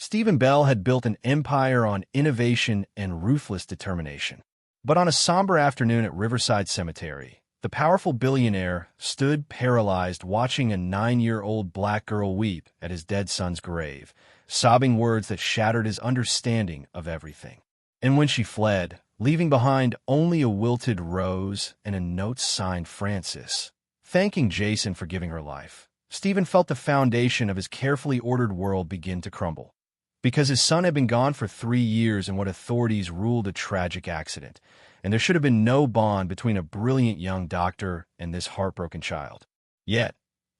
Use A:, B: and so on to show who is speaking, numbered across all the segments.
A: Stephen Bell had built an empire on innovation and ruthless determination. But on a somber afternoon at Riverside Cemetery, the powerful billionaire stood paralyzed watching a 9-year-old black girl weep at his dead son's grave, sobbing words that shattered his understanding of everything. And when she fled, leaving behind only a wilted rose and a note signed Francis, thanking Jason for giving her life, Stephen felt the foundation of his carefully ordered world begin to crumble. Because his son had been gone for 3 years in what authorities ruled a tragic accident, and there should have been no bond between a brilliant young doctor and this heartbroken child. Yet,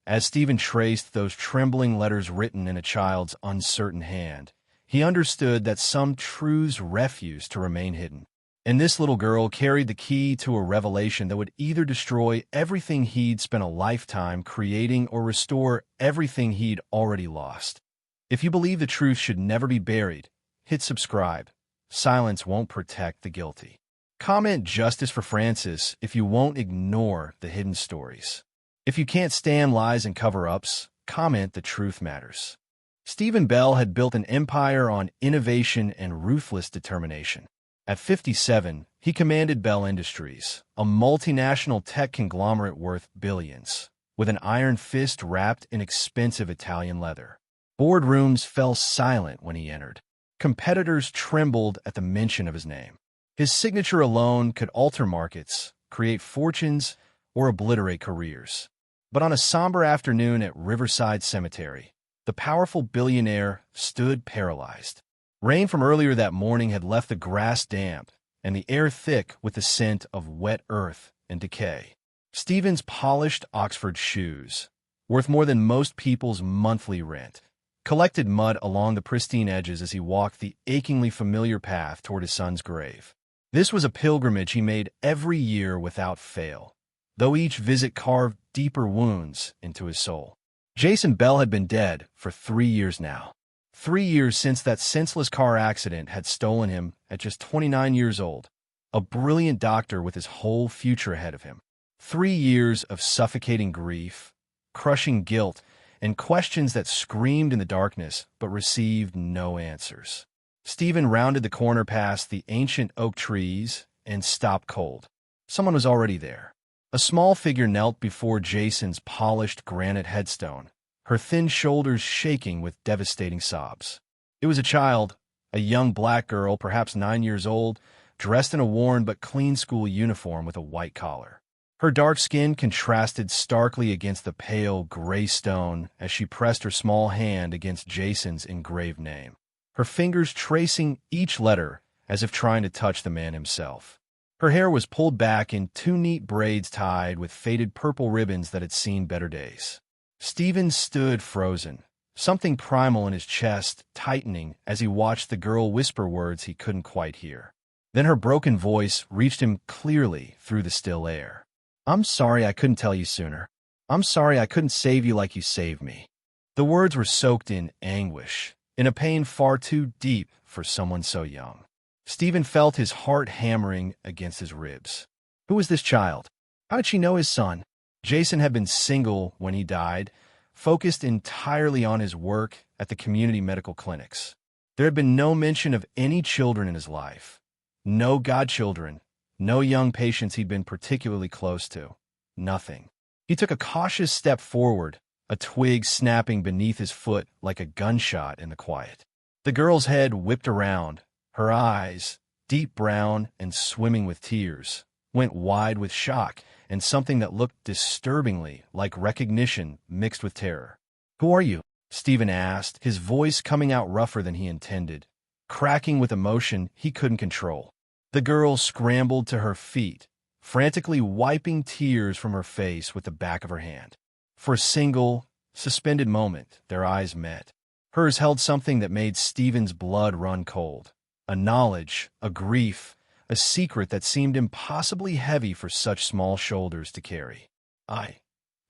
A: as Stephen traced those trembling letters written in a child's uncertain hand, he understood that some truths refused to remain hidden. And this little girl carried the key to a revelation that would either destroy everything he'd spent a lifetime creating or restore everything he'd already lost. If you believe the truth should never be buried, hit subscribe. Silence won't protect the guilty. Comment justice for Francis if you won't ignore the hidden stories. If you can't stand lies and cover-ups, comment the truth matters. Stephen Bell had built an empire on innovation and ruthless determination. At 57, he commanded Bell Industries, a multinational tech conglomerate worth billions, with an iron fist wrapped in expensive Italian leather. Boardrooms fell silent when he entered. Competitors trembled at the mention of his name. His signature alone could alter markets, create fortunes, or obliterate careers. But on a somber afternoon at Riverside Cemetery, the powerful billionaire stood paralyzed. Rain from earlier that morning had left the grass damp and the air thick with the scent of wet earth and decay. Stephen's polished Oxford shoes, worth more than most people's monthly rent, collected mud along the pristine edges as he walked the achingly familiar path toward his son's grave. This was a pilgrimage he made every year without fail, though each visit carved deeper wounds into his soul. Jason Bell had been dead for 3 years now. 3 years since that senseless car accident had stolen him at just 29 years old, a brilliant doctor with his whole future ahead of him. 3 years of suffocating grief, crushing guilt, and questions that screamed in the darkness but received no answers. Stephen rounded the corner past the ancient oak trees and stopped cold. Someone was already there. A small figure knelt before Jason's polished granite headstone, her thin shoulders shaking with devastating sobs. It was a child, a young black girl, perhaps 9 years old, dressed in a worn but clean school uniform with a white collar. Her dark skin contrasted starkly against the pale gray stone as she pressed her small hand against Jason's engraved name, her fingers tracing each letter as if trying to touch the man himself. Her hair was pulled back in 2 neat braids tied with faded purple ribbons that had seen better days. Stephen stood frozen, something primal in his chest tightening as he watched the girl whisper words he couldn't quite hear. Then her broken voice reached him clearly through the still air. "I'm sorry I couldn't tell you sooner. I'm sorry I couldn't save you like you saved me." The words were soaked in anguish, in a pain far too deep for someone so young. Stephen felt his heart hammering against his ribs. Who was this child? How did she know his son? Jason had been single when he died, focused entirely on his work at the community medical clinics. There had been no mention of any children in his life. No godchildren. No young patients he'd been particularly close to. Nothing. He took a cautious step forward, a twig snapping beneath his foot like a gunshot in the quiet. The girl's head whipped around, her eyes, deep brown and swimming with tears, went wide with shock and something that looked disturbingly like recognition mixed with terror. "Who are you?" Stephen asked, his voice coming out rougher than he intended, cracking with emotion he couldn't control. The girl scrambled to her feet, frantically wiping tears from her face with the back of her hand. For a single, suspended moment, their eyes met. Hers held something that made Stephen's blood run cold. A knowledge, a grief, a secret that seemed impossibly heavy for such small shoulders to carry. I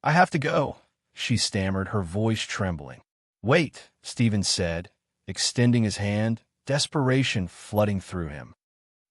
A: have to go," she stammered, her voice trembling. "Wait," Stephen said, extending his hand, desperation flooding through him.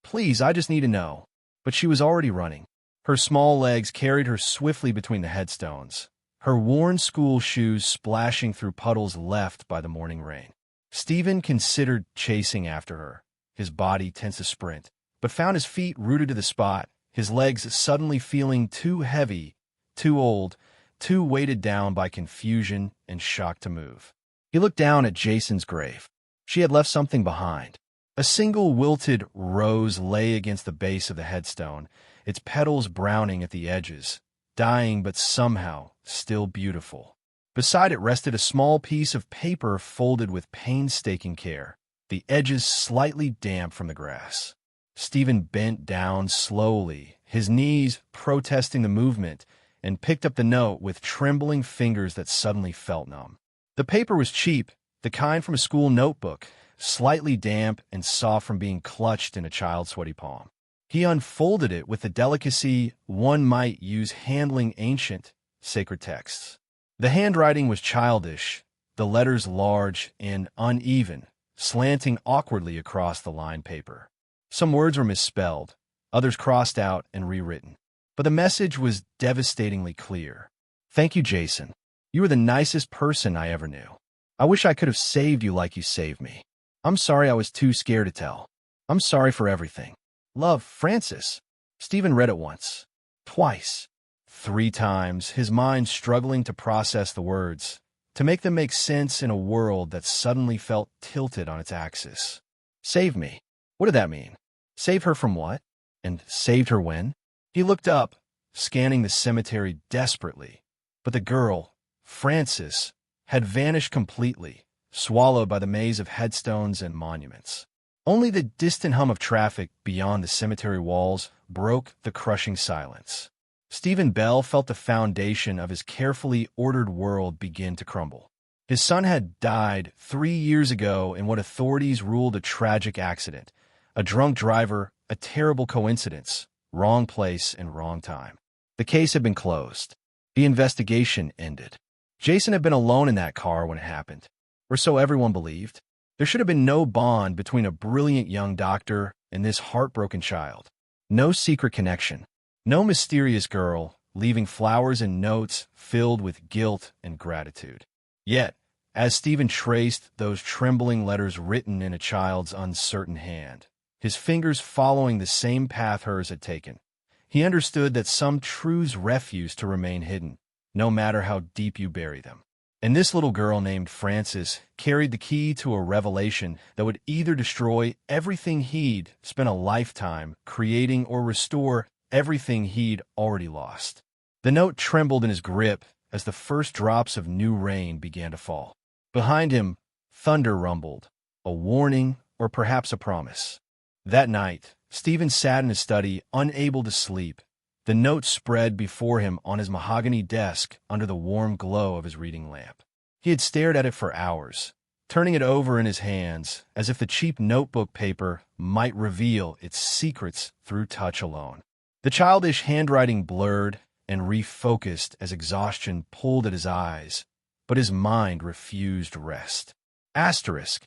A: "Please, I just need to know." But she was already running. Her small legs carried her swiftly between the headstones, her worn school shoes splashing through puddles left by the morning rain. Stephen considered chasing after her, his body tense to sprint, but found his feet rooted to the spot, his legs suddenly feeling too heavy, too old, too weighted down by confusion and shock to move. He looked down at Jason's grave. She had left something behind. A single wilted rose lay against the base of the headstone, its petals browning at the edges, dying but somehow still beautiful. Beside it rested a small piece of paper folded with painstaking care, the edges slightly damp from the grass. Stephen bent down slowly, his knees protesting the movement, and picked up the note with trembling fingers that suddenly felt numb. The paper was cheap, the kind from a school notebook, slightly damp and soft from being clutched in a child's sweaty palm. He unfolded it with the delicacy one might use handling ancient, sacred texts. The handwriting was childish, the letters large and uneven, slanting awkwardly across the lined paper. Some words were misspelled, others crossed out and rewritten. But the message was devastatingly clear. Thank you, Jason. You were the nicest person I ever knew. I wish I could have saved you like you saved me. I'm sorry I was too scared to tell. I'm sorry for everything. Love, Francis. Stephen read it once, twice, 3 times, his mind struggling to process the words, to make them make sense in a world that suddenly felt tilted on its axis. Save me. What did that mean? Save her from what? And saved her when? He looked up, scanning the cemetery desperately, but the girl, Frances, had vanished completely, swallowed by the maze of headstones and monuments. Only the distant hum of traffic beyond the cemetery walls broke the crushing silence. Stephen Bell felt the foundation of his carefully ordered world begin to crumble. His son had died 3 years ago in what authorities ruled a tragic accident, a drunk driver, a terrible coincidence, wrong place and wrong time. The case had been closed. The investigation ended. Jason had been alone in that car when it happened, or so everyone believed. There should have been no bond between a brilliant young doctor and this heartbroken child. No secret connection. No mysterious girl leaving flowers and notes filled with guilt and gratitude. Yet, as Stephen traced those trembling letters written in a child's uncertain hand, his fingers following the same path hers had taken, he understood that some truths refuse to remain hidden, no matter how deep you bury them. And this little girl named Frances carried the key to a revelation that would either destroy everything he'd spent a lifetime creating or restore everything he'd already lost. The note trembled in his grip as the first drops of new rain began to fall. Behind him, thunder rumbled, a warning or perhaps a promise. That night, Stephen sat in his study, unable to sleep. The note spread before him on his mahogany desk under the warm glow of his reading lamp. He had stared at it for hours, turning it over in his hands as if the cheap notebook paper might reveal its secrets through touch alone. The childish handwriting blurred and refocused as exhaustion pulled at his eyes, but his mind refused rest. Asterisk.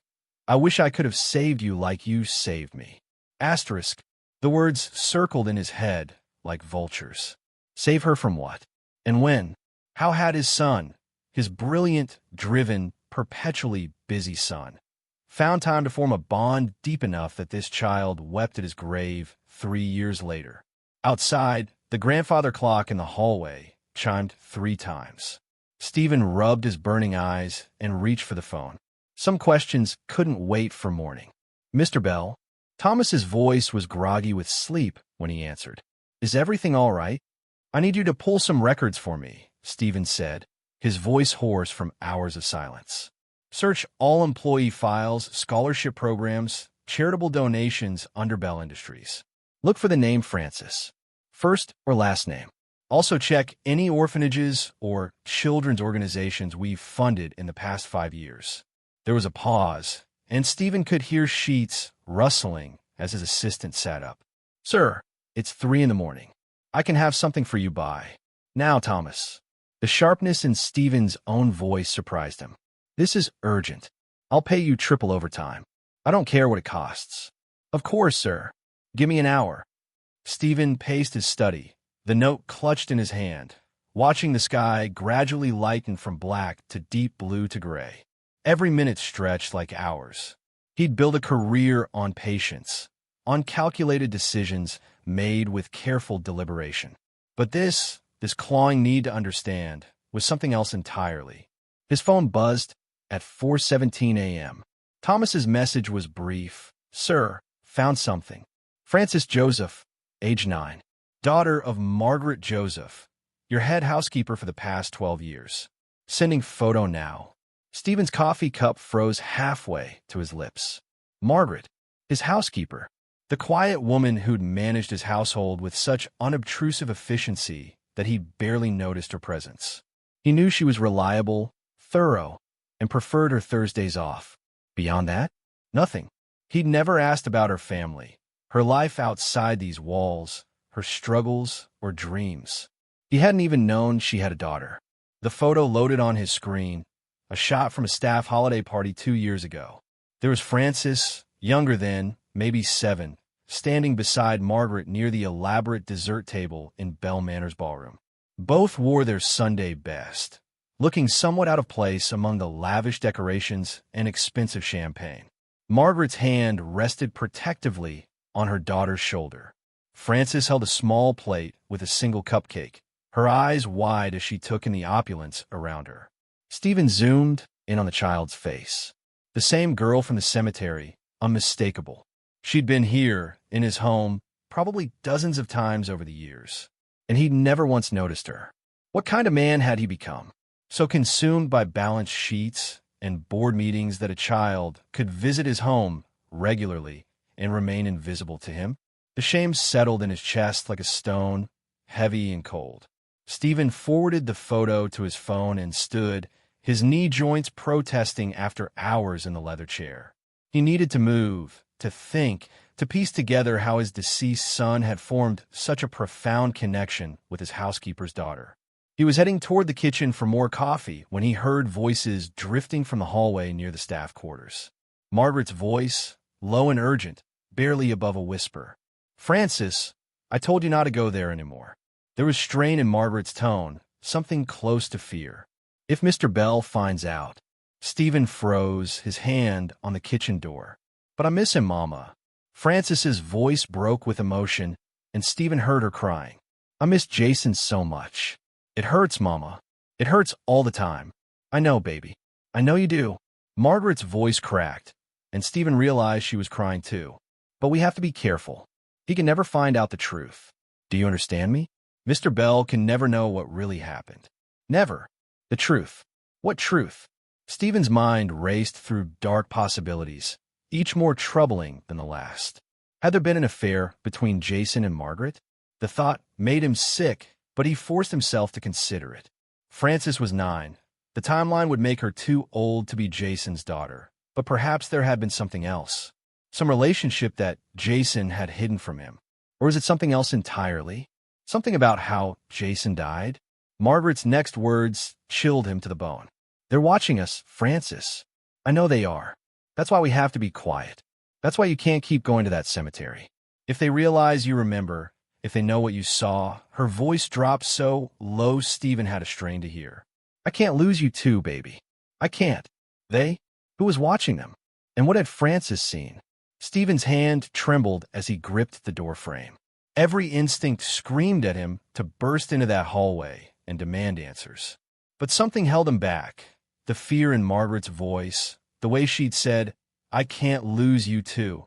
A: I wish I could have saved you like you saved me. Asterisk. The words circled in his head like vultures. Save her from what? And when? How had his son, his brilliant, driven, perpetually busy son, found time to form a bond deep enough that this child wept at his grave 3 years later? Outside, the grandfather clock in the hallway chimed 3 times. Stephen rubbed his burning eyes and reached for the phone. Some questions couldn't wait for morning. Mr. Bell? Thomas's voice was groggy with sleep when he answered. Is everything all right? I need you to pull some records for me, Stephen said, his voice hoarse from hours of silence. Search all employee files, scholarship programs, charitable donations under Bell Industries. Look for the name Francis, first or last name. Also check any orphanages or children's organizations we've funded in the past 5 years. There was a pause, and Stephen could hear sheets rustling as his assistant sat up. Sir, it's 3 a.m. I can have something for you by now, Thomas. The sharpness in Stephen's own voice surprised him. This is urgent. I'll pay you triple overtime. I don't care what it costs. Of course, sir. Give me an hour. Stephen paced his study, the note clutched in his hand, watching the sky gradually lighten from black to deep blue to gray. Every minute stretched like hours. He'd built a career on patience, on calculated decisions made with careful deliberation. But this clawing need to understand, was something else entirely. His phone buzzed at 4:17 a.m. Thomas's message was brief. "Sir, found something. Frances Joseph, age 9. Daughter of Margaret Joseph, your head housekeeper for the past 12 years. Sending photo now." Stephen's coffee cup froze halfway to his lips. Margaret, his housekeeper, the quiet woman who'd managed his household with such unobtrusive efficiency that he barely noticed her presence. He knew she was reliable, thorough, and preferred her Thursdays off. Beyond that, nothing. He'd never asked about her family, her life outside these walls, her struggles or dreams. He hadn't even known she had a daughter. The photo loaded on his screen, a shot from a staff holiday party 2 years ago. There was Frances, younger then, maybe 7, standing beside Margaret near the elaborate dessert table in Bell Manor's ballroom. Both wore their Sunday best, looking somewhat out of place among the lavish decorations and expensive champagne. Margaret's hand rested protectively on her daughter's shoulder. Frances held a small plate with a single cupcake, her eyes wide as she took in the opulence around her. Stephen zoomed in on the child's face. The same girl from the cemetery, unmistakable. She'd been here, in his home, probably dozens of times over the years, and he'd never once noticed her. What kind of man had he become? So consumed by balance sheets and board meetings that a child could visit his home regularly and remain invisible to him? The shame settled in his chest like a stone, heavy and cold. Stephen forwarded the photo to his phone and stood, his knee joints protesting after hours in the leather chair. He needed to move, to think, to piece together how his deceased son had formed such a profound connection with his housekeeper's daughter. He was heading toward the kitchen for more coffee when he heard voices drifting from the hallway near the staff quarters. Margaret's voice, low and urgent, barely above a whisper. "Frances, I told you not to go there anymore." There was strain in Margaret's tone, something close to fear. "If Mr. Bell finds out." Stephen froze, his hand on the kitchen door. "But I miss him, Mama." Frances's voice broke with emotion, and Stephen heard her crying. "I miss Jason so much." "It hurts, Mama. It hurts all the time." "I know, baby. I know you do." Margaret's voice cracked, and Stephen realized she was crying too. "But we have to be careful. He can never find out the truth. Do you understand me? Mr. Bell can never know what really happened. Never. The truth. What truth?" Stephen's mind raced through dark possibilities, each more troubling than the last. Had there been an affair between Jason and Margaret? The thought made him sick, but he forced himself to consider it. Frances was 9. The timeline would make her too old to be Jason's daughter, but perhaps there had been something else. Some relationship that Jason had hidden from him. Or was it something else entirely? Something about how Jason died? Margaret's next words chilled him to the bone. "They're watching us, Frances." "I know they are. That's why we have to be quiet. That's why you can't keep going to that cemetery. If they realize you remember, if they know what you saw." Her voice dropped so low Stephen had a strain to hear. "I can't lose you too, baby. I can't." They? Who was watching them? And what had Frances seen? Stephen's hand trembled as he gripped the doorframe. Every instinct screamed at him to burst into that hallway and demand answers. But something held him back. The fear in Margaret's voice, the way she'd said, "I can't lose you too,"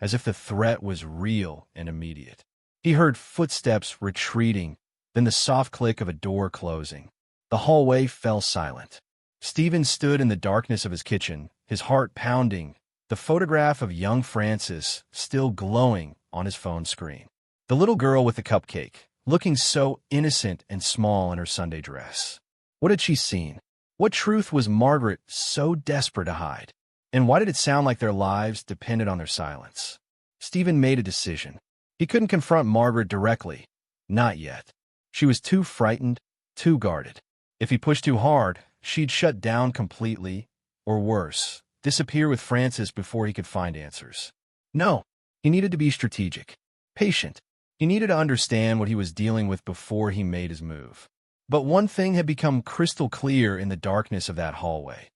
A: as if the threat was real and immediate. He heard footsteps retreating, then the soft click of a door closing. The hallway fell silent. Stephen stood in the darkness of his kitchen, his heart pounding, the photograph of young Frances still glowing on his phone screen. The little girl with the cupcake, looking so innocent and small in her Sunday dress. What had she seen? What truth was Margaret so desperate to hide? And why did it sound like their lives depended on their silence? Stephen made a decision. He couldn't confront Margaret directly. Not yet. She was too frightened, too guarded. If he pushed too hard, she'd shut down completely, or worse, disappear with Frances before he could find answers. No, he needed to be strategic, patient. He needed to understand what he was dealing with before he made his move. But one thing had become crystal clear in the darkness of that hallway.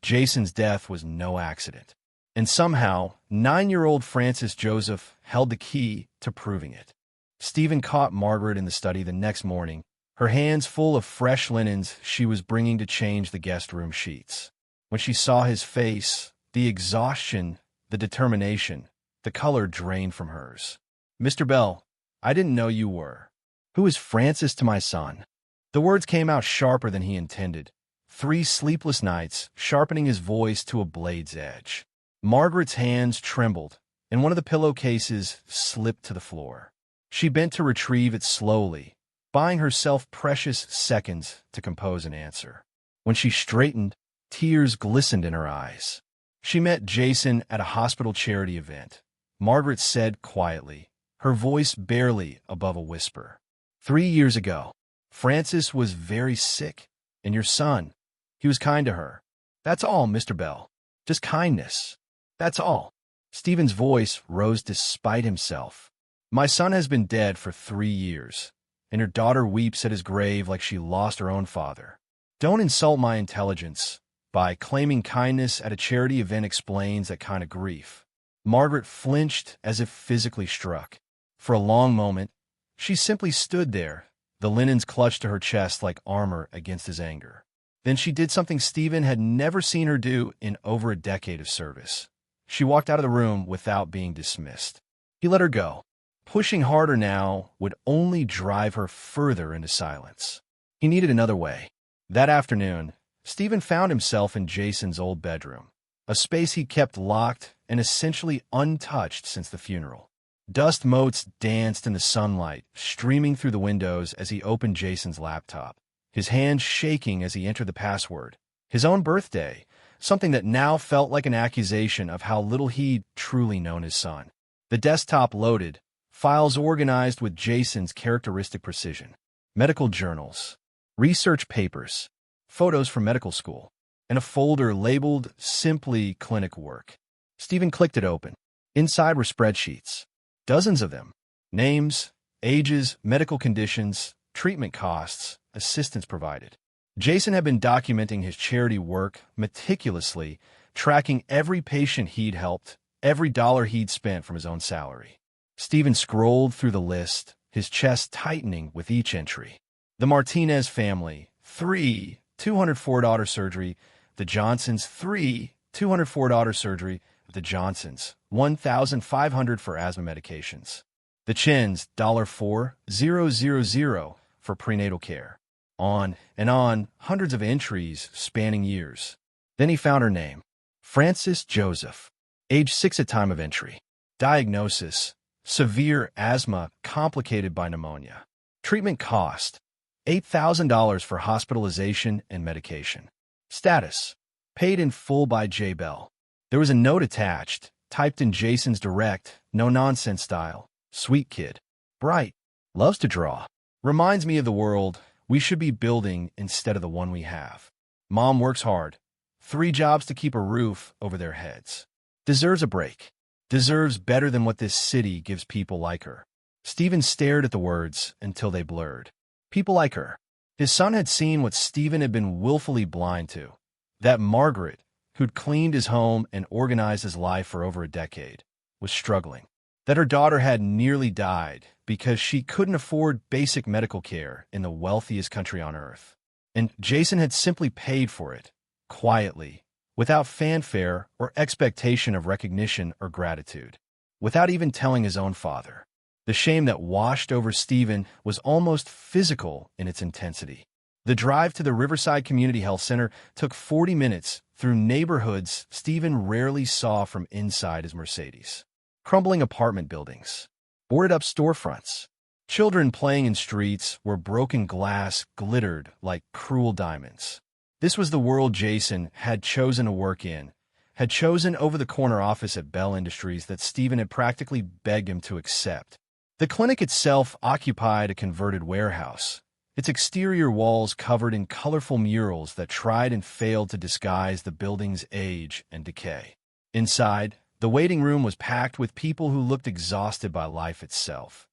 A: Jason's death was no accident. And somehow, 9-year-old Frances Joseph held the key to proving it. Stephen caught Margaret in the study the next morning, her hands full of fresh linens she was bringing to change the guest room sheets. When she saw his face, the exhaustion, the determination, the color drained from hers. "Mr. Bell, I didn't know you were. Who is Frances to my son?" The words came out sharper than he intended. 3 sleepless nights, sharpening his voice to a blade's edge. Margaret's hands trembled, and one of the pillowcases slipped to the floor. She bent to retrieve it slowly, buying herself precious seconds to compose an answer. When she straightened, tears glistened in her eyes. She met Jason at a hospital charity event. Margaret said quietly, her voice barely above a whisper, 3 years ago, Frances was very sick, and your son, he was kind to her. That's all, Mr. Bell. Just kindness. That's all." Stephen's voice rose despite himself. "My son has been dead for 3 years, and your daughter weeps at his grave like she lost her own father. Don't insult my intelligence by claiming kindness at a charity event explains that kind of grief." Margaret flinched as if physically struck. For a long moment, she simply stood there, the linens clutched to her chest like armor against his anger. Then she did something Stephen had never seen her do in over a decade of service. She walked out of the room without being dismissed. He let her go. Pushing harder now would only drive her further into silence. He needed another way. That afternoon, Stephen found himself in Jason's old bedroom, a space he kept locked and essentially untouched since the funeral. Dust motes danced in the sunlight, streaming through the windows as he opened Jason's laptop, his hands shaking as he entered the password. His own birthday, something that now felt like an accusation of how little he'd truly known his son. The desktop loaded, files organized with Jason's characteristic precision. Medical journals, research papers, photos from medical school, and a folder labeled simply clinic work. Stephen clicked it open. Inside were spreadsheets. Dozens of them. Names, ages, medical conditions, treatment costs, assistance provided. Jason had been documenting his charity work meticulously, tracking every patient he'd helped, every dollar he'd spent from his own salary. Stephen scrolled through the list, his chest tightening with each entry. The Martinez family, 3, $204 surgery. The Johnsons, 3, $204 surgery. The Johnsons, $1,500 for asthma medications. The Chins, $4,000 for prenatal care. On and on, hundreds of entries spanning years. Then he found her name, Frances Joseph, age 6 at time of entry. Diagnosis, severe asthma complicated by pneumonia. Treatment cost, $8,000 for hospitalization and medication. Status, paid in full by J. Bell. There was a note attached, typed in Jason's direct, no-nonsense style. Sweet kid. Bright. Loves to draw. Reminds me of the world we should be building instead of the one we have. Mom works hard. 3 jobs to keep a roof over their heads. Deserves a break. Deserves better than what this city gives people like her. Stephen stared at the words until they blurred. People like her. His son had seen what Stephen had been willfully blind to. That Margaret, who'd cleaned his home and organized his life for over a decade, was struggling. That her daughter had nearly died because she couldn't afford basic medical care in the wealthiest country on earth. And Jason had simply paid for it, quietly, without fanfare or expectation of recognition or gratitude, without even telling his own father. The shame that washed over Stephen was almost physical in its intensity. The drive to the Riverside Community Health Center took 40 minutes through neighborhoods Stephen rarely saw from inside his Mercedes. Crumbling apartment buildings, boarded-up storefronts, children playing in streets where broken glass glittered like cruel diamonds. This was the world Jason had chosen to work in, had chosen over the corner office at Bell Industries that Stephen had practically begged him to accept. The clinic itself occupied a converted warehouse, its exterior walls covered in colorful murals that tried and failed to disguise the building's age and decay. Inside, the waiting room was packed with people who looked exhausted by life itself.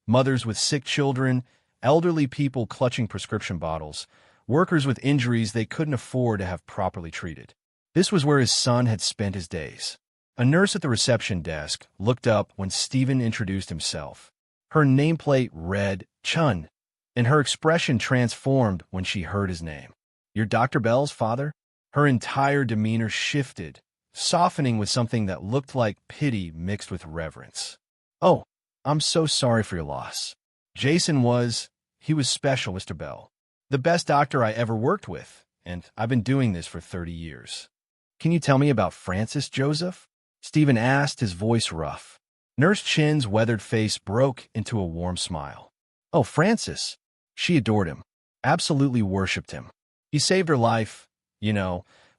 A: Mothers with sick children, elderly people clutching prescription bottles, workers with injuries they couldn't afford to have properly treated. This was where his son had spent his days. A nurse at the reception desk looked up when Stephen introduced himself. Her nameplate read Chun, and her expression transformed when she heard his name. "You're Dr. Bell's father?" Her entire demeanor shifted, softening with something that looked like pity mixed with reverence. "Oh, I'm so sorry for your loss. He was special, Mr. Bell. The best doctor I ever worked with, and I've been doing this for 30 years. Can you tell me about Francis, Joseph?" Stephen asked, his voice rough. Nurse Chin's weathered face broke into a warm smile. "Oh, Francis." She adored him, absolutely worshipped him. He saved her life,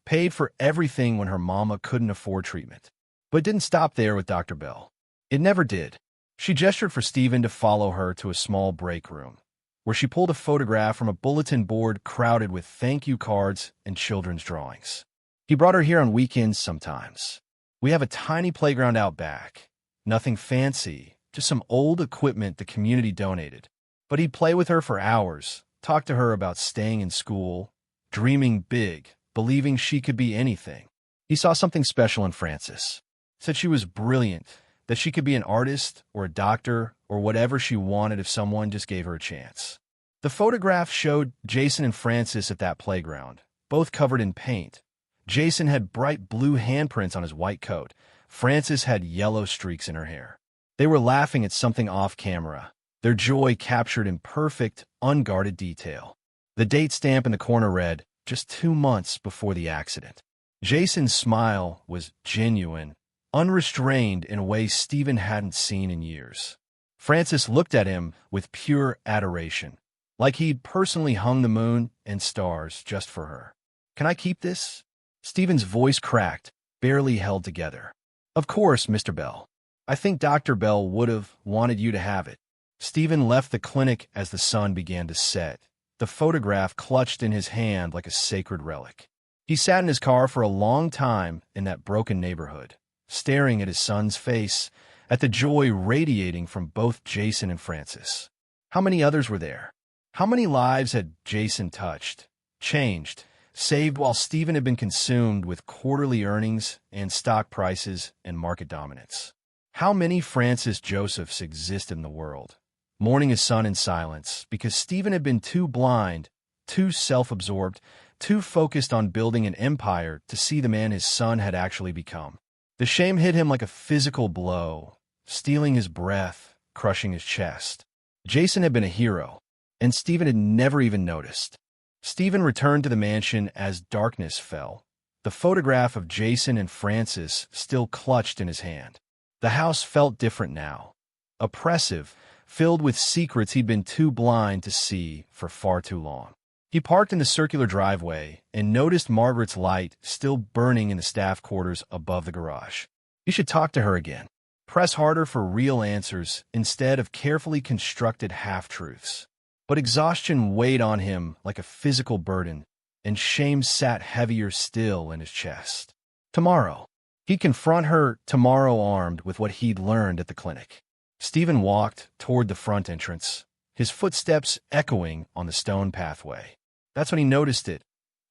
A: paid for everything when her mama couldn't afford treatment. But it didn't stop there with Dr. Bell. It never did. She gestured for Stephen to follow her to a small break room, where she pulled a photograph from a bulletin board crowded with thank you cards and children's drawings. "He brought her here on weekends sometimes. We have a tiny playground out back. Nothing fancy, just some old equipment the community donated. But he'd play with her for hours, talk to her about staying in school, dreaming big, believing she could be anything. He saw something special in Frances. Said she was brilliant, that she could be an artist or a doctor or whatever she wanted if someone just gave her a chance." The photograph showed Jason and Frances at that playground, both covered in paint. Jason had bright blue handprints on his white coat. Frances had yellow streaks in her hair. They were laughing at something off camera, their joy captured in perfect, unguarded detail. The date stamp in the corner read, "Just 2 months before the accident." Jason's smile was genuine, unrestrained in a way Stephen hadn't seen in years. Frances looked at him with pure adoration, like he'd personally hung the moon and stars just for her. "Can I keep this?" Stephen's voice cracked, barely held together. "Of course, Mr. Bell. I think Dr. Bell would have wanted you to have it." Stephen left the clinic as the sun began to set, the photograph clutched in his hand like a sacred relic. He sat in his car for a long time in that broken neighborhood, staring at his son's face, at the joy radiating from both Jason and Frances. How many others were there? How many lives had Jason touched, changed, saved while Stephen had been consumed with quarterly earnings and stock prices and market dominance? How many Francis Josephs existed in the world, mourning his son in silence because Stephen had been too blind, too self-absorbed, too focused on building an empire to see the man his son had actually become? The shame hit him like a physical blow, stealing his breath, crushing his chest. Jason had been a hero, and Stephen had never even noticed. Stephen returned to the mansion as darkness fell, the photograph of Jason and Frances still clutched in his hand. The house felt different now, oppressive, filled with secrets he'd been too blind to see for far too long. He parked in the circular driveway and noticed Margaret's light still burning in the staff quarters above the garage. He should talk to her again. Press harder for real answers instead of carefully constructed half-truths. But exhaustion weighed on him like a physical burden, and shame sat heavier still in his chest. Tomorrow. He'd confront her tomorrow armed with what he'd learned at the clinic. Stephen walked toward the front entrance, his footsteps echoing on the stone pathway. That's when he noticed it,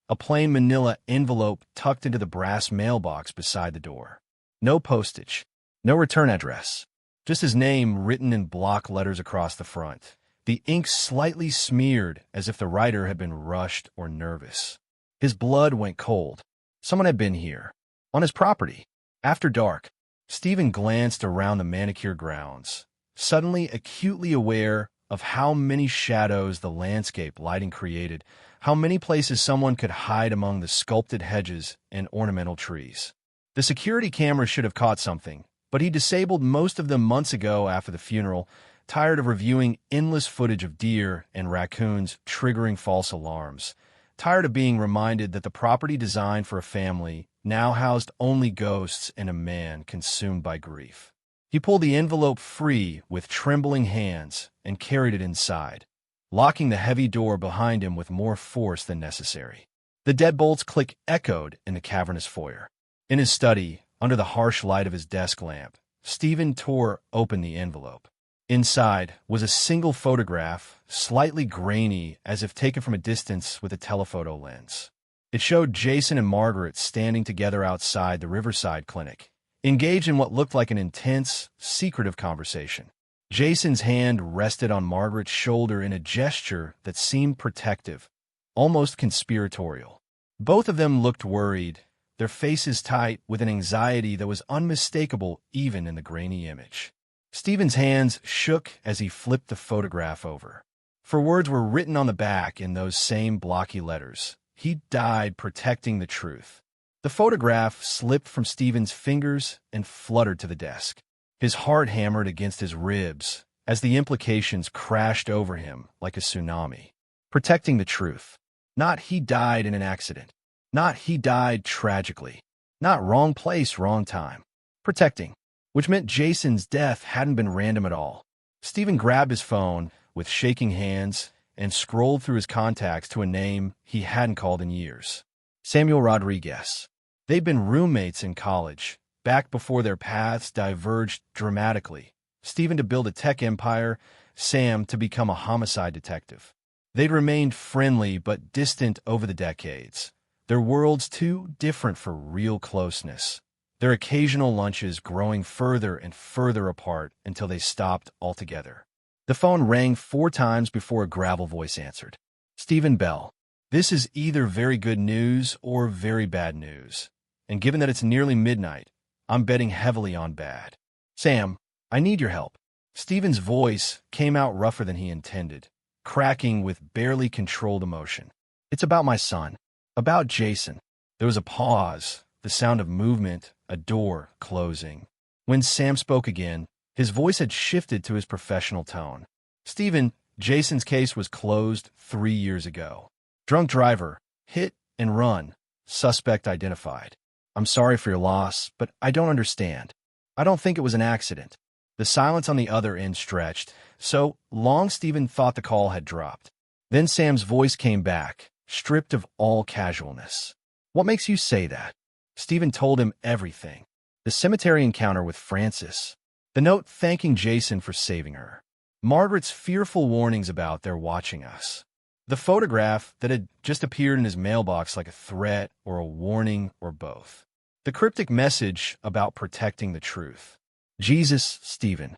A: a plain manila envelope tucked into the brass mailbox beside the door. No postage, no return address, just his name written in block letters across the front, the ink slightly smeared as if the writer had been rushed or nervous. His blood went cold. Someone had been here, on his property. After dark, Stephen glanced around the manicure grounds, suddenly acutely aware of how many shadows the landscape lighting created, how many places someone could hide among the sculpted hedges and ornamental trees. The security camera should have caught something, but he disabled most of them months ago after the funeral, tired of reviewing endless footage of deer and raccoons triggering false alarms, tired of being reminded that the property designed for a family now housed only ghosts and a man consumed by grief. He pulled the envelope free with trembling hands and carried it inside, locking the heavy door behind him with more force than necessary. The deadbolt's click echoed in the cavernous foyer. In his study, under the harsh light of his desk lamp, Stephen tore open the envelope. Inside was a single photograph, slightly grainy as if taken from a distance with a telephoto lens. It showed Jason and Margaret standing together outside the Riverside Clinic, engaged in what looked like an intense, secretive conversation. Jason's hand rested on Margaret's shoulder in a gesture that seemed protective, almost conspiratorial. Both of them looked worried, their faces tight with an anxiety that was unmistakable even in the grainy image. Stephen's hands shook as he flipped the photograph over. For words were written on the back in those same blocky letters. He died protecting the truth. The photograph slipped from Stephen's fingers and fluttered to the desk. His heart hammered against his ribs as the implications crashed over him like a tsunami. Protecting the truth. Not he died in an accident. Not he died tragically. Not wrong place, wrong time. Protecting. Which meant Jason's death hadn't been random at all. Stephen grabbed his phone with shaking hands and scrolled through his contacts to a name he hadn't called in years. Samuel Rodriguez. They'd been roommates in college, back before their paths diverged dramatically. Stephen to build a tech empire, Sam to become a homicide detective. They'd remained friendly but distant over the decades, their worlds too different for real closeness. Their occasional lunches growing further and further apart until they stopped altogether. The phone rang 4 times before a gravel voice answered. Stephen Bell. This is either very good news or very bad news. And given that it's nearly midnight, I'm betting heavily on bad. Sam, I need your help. Stephen's voice came out rougher than he intended, cracking with barely controlled emotion. It's about my son. About Jason. There was a pause, the sound of movement, a door closing. When Sam spoke again, his voice had shifted to his professional tone. Stephen, Jason's case was closed 3 years ago. Drunk driver, hit and run, suspect identified. I'm sorry for your loss, but I don't understand. I don't think it was an accident. The silence on the other end stretched, so long Stephen thought the call had dropped. Then Sam's voice came back, stripped of all casualness. What makes you say that? Stephen told him everything. The cemetery encounter with Frances. The note thanking Jason for saving her. Margaret's fearful warnings about they're watching us. The photograph that had just appeared in his mailbox like a threat or a warning or both. The cryptic message about protecting the truth. Jesus, Stephen.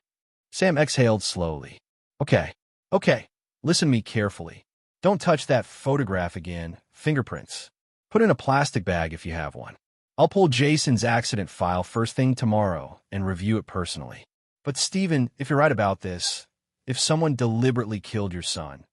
A: Sam exhaled slowly. Okay, listen to me carefully. Don't touch that photograph again. Fingerprints. Put in a plastic bag if you have one. I'll pull Jason's accident file first thing tomorrow and review it personally. But Stephen, if you're right about this, if someone deliberately killed your son,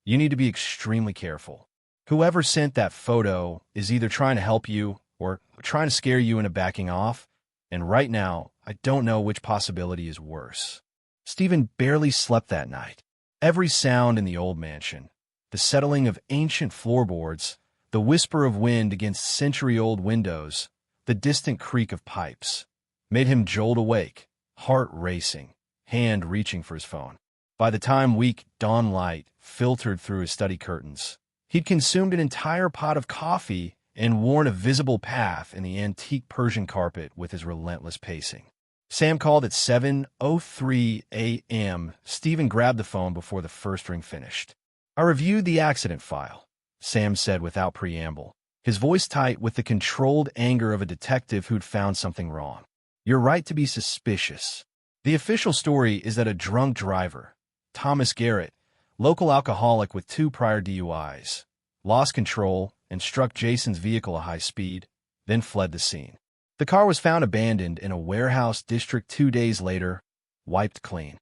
A: you need to be extremely careful. Whoever sent that photo is either trying to help you or trying to scare you into backing off, and right now, I don't know which possibility is worse. Stephen barely slept that night. Every sound in the old mansion, the settling of ancient floorboards, the whisper of wind against century-old windows, the distant creak of pipes, made him jolt awake, heart racing, hand reaching for his phone. By the time weak dawn light filtered through his study curtains, he'd consumed an entire pot of coffee and worn a visible path in the antique Persian carpet with his relentless pacing. Sam called at 7:03 a.m. Stephen grabbed the phone before the first ring finished. I reviewed the accident file, Sam said without preamble, his voice tight with the controlled anger of a detective who'd found something wrong. You're right to be suspicious. The official story is that a drunk driver, Thomas Garrett, local alcoholic with 2 prior DUIs, lost control and struck Jason's vehicle at high speed, then fled the scene. The car was found abandoned in a warehouse district 2 days later, wiped clean.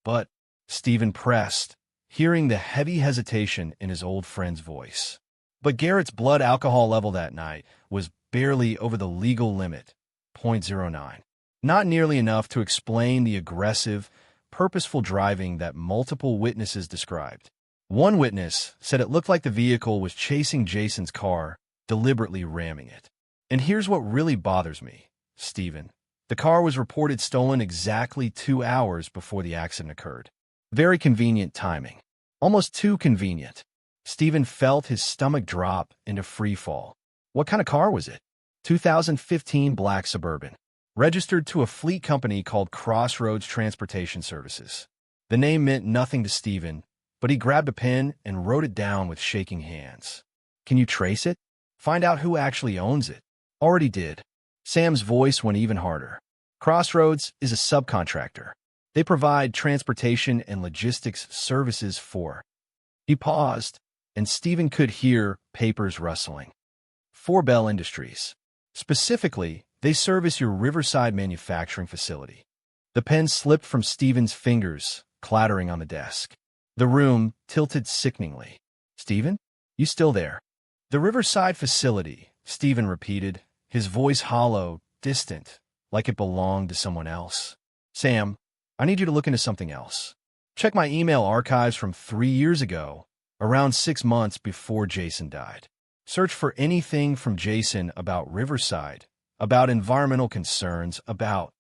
A: But, Stephen pressed, hearing the heavy hesitation in his old friend's voice. But Garrett's blood alcohol level that night was barely over the legal limit, 0.09. Not nearly enough to explain the aggressive, purposeful driving that multiple witnesses described. One witness said it looked like the vehicle was chasing Jason's car, deliberately ramming it. And here's what really bothers me, Stephen. The car was reported stolen exactly 2 hours before the accident occurred. Very convenient timing. Almost too convenient. Stephen felt his stomach drop into free fall. What kind of car was it? 2015 black Suburban. Registered to a fleet company called Crossroads Transportation Services. The name meant nothing to Stephen, but he grabbed a pen and wrote it down with shaking hands. Can you trace it? Find out who actually owns it. Already did. Sam's voice went even harder. Crossroads is a subcontractor. They provide transportation and logistics services for. He paused, and Stephen could hear papers rustling. For Bell Industries. Specifically, they service your Riverside manufacturing facility. The pen slipped from Stephen's fingers, clattering on the desk. The room tilted sickeningly. Stephen? You still there? The Riverside facility, Stephen repeated, his voice hollow, distant, like it belonged to someone else. Sam, I need you to look into something else. Check my email archives from 3 years ago, around 6 months before Jason died. Search for anything from Jason about Riverside, about environmental concerns, about...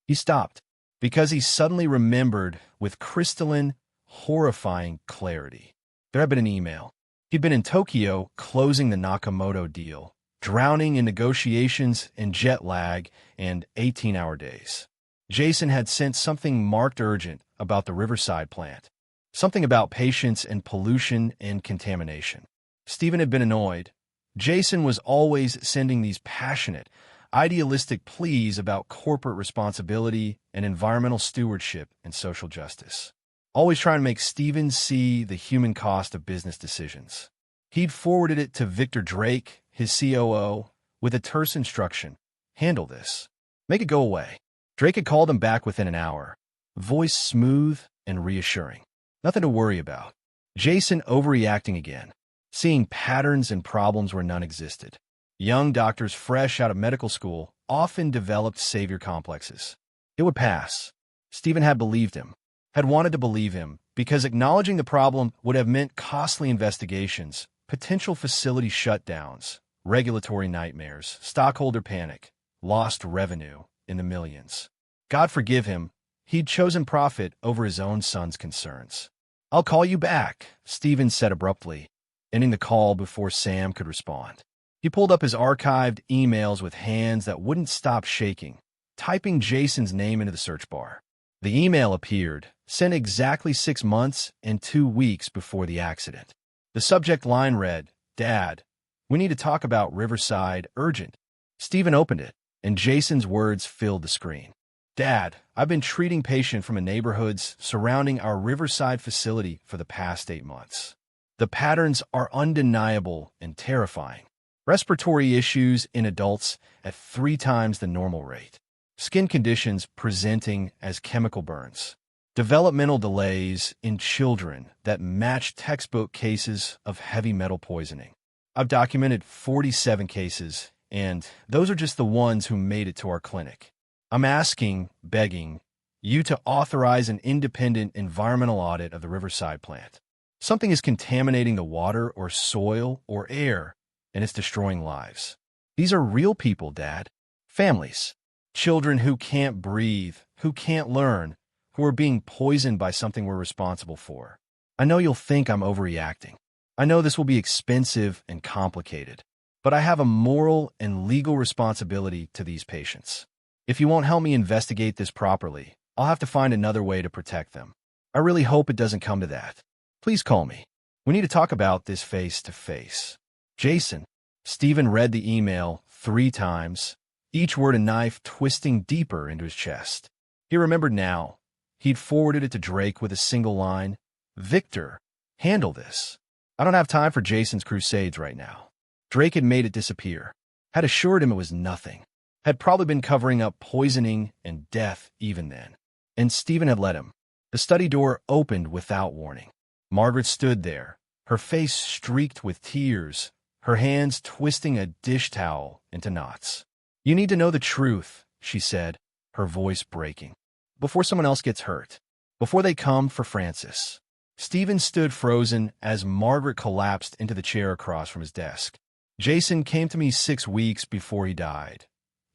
A: He stopped, because he suddenly remembered with crystalline, horrifying clarity. There had been an email. He'd been in Tokyo closing the Nakamoto deal, drowning in negotiations and jet lag and 18-hour days. Jason had sent something marked urgent about the Riverside plant, something about patients and pollution and contamination. Stephen had been annoyed. Jason was always sending these passionate, idealistic pleas about corporate responsibility and environmental stewardship and social justice. Always trying to make Stephen see the human cost of business decisions. He'd forwarded it to Victor Drake, his COO, with a terse instruction. Handle this. Make it go away. Drake had called him back within an hour, voice smooth and reassuring. Nothing to worry about. Jason overreacting again, seeing patterns and problems where none existed. Young doctors fresh out of medical school often developed savior complexes. It would pass. Stephen had believed him, had wanted to believe him, because acknowledging the problem would have meant costly investigations, potential facility shutdowns, regulatory nightmares, stockholder panic, lost revenue in the millions. God forgive him, he'd chosen profit over his own son's concerns. I'll call you back, Stephen said abruptly, ending the call before Sam could respond. He pulled up his archived emails with hands that wouldn't stop shaking, typing Jason's name into the search bar. The email appeared, sent exactly 6 months and 2 weeks before the accident. The subject line read, Dad, we need to talk about Riverside, urgent. Stephen opened it, and Jason's words filled the screen. Dad, I've been treating patients from the neighborhoods surrounding our Riverside facility for the past 8 months. The patterns are undeniable and terrifying. Respiratory issues in adults at 3 times the normal rate. Skin conditions presenting as chemical burns. Developmental delays in children that match textbook cases of heavy metal poisoning. I've documented 47 cases, and those are just the ones who made it to our clinic. I'm asking, begging, you to authorize an independent environmental audit of the Riverside plant. Something is contaminating the water or soil or air, and it's destroying lives. These are real people, Dad. Families. Children who can't breathe, who can't learn, who are being poisoned by something we're responsible for. I know you'll think I'm overreacting. I know this will be expensive and complicated, but I have a moral and legal responsibility to these patients. If you won't help me investigate this properly, I'll have to find another way to protect them. I really hope it doesn't come to that. Please call me. We need to talk about this face to face. Jason. Stephen read the email 3 times, each word a knife twisting deeper into his chest. He remembered now. He'd forwarded it to Drake with a single line. Victor, handle this. I don't have time for Jason's crusades right now. Drake had made it disappear, had assured him it was nothing, had probably been covering up poisoning and death even then. And Stephen had let him. The study door opened without warning. Margaret stood there, her face streaked with tears, her hands twisting a dish towel into knots. You need to know the truth, she said, her voice breaking. Before someone else gets hurt. Before they come for Francis. Stephen stood frozen as Margaret collapsed into the chair across from his desk. Jason came to me 6 weeks before he died.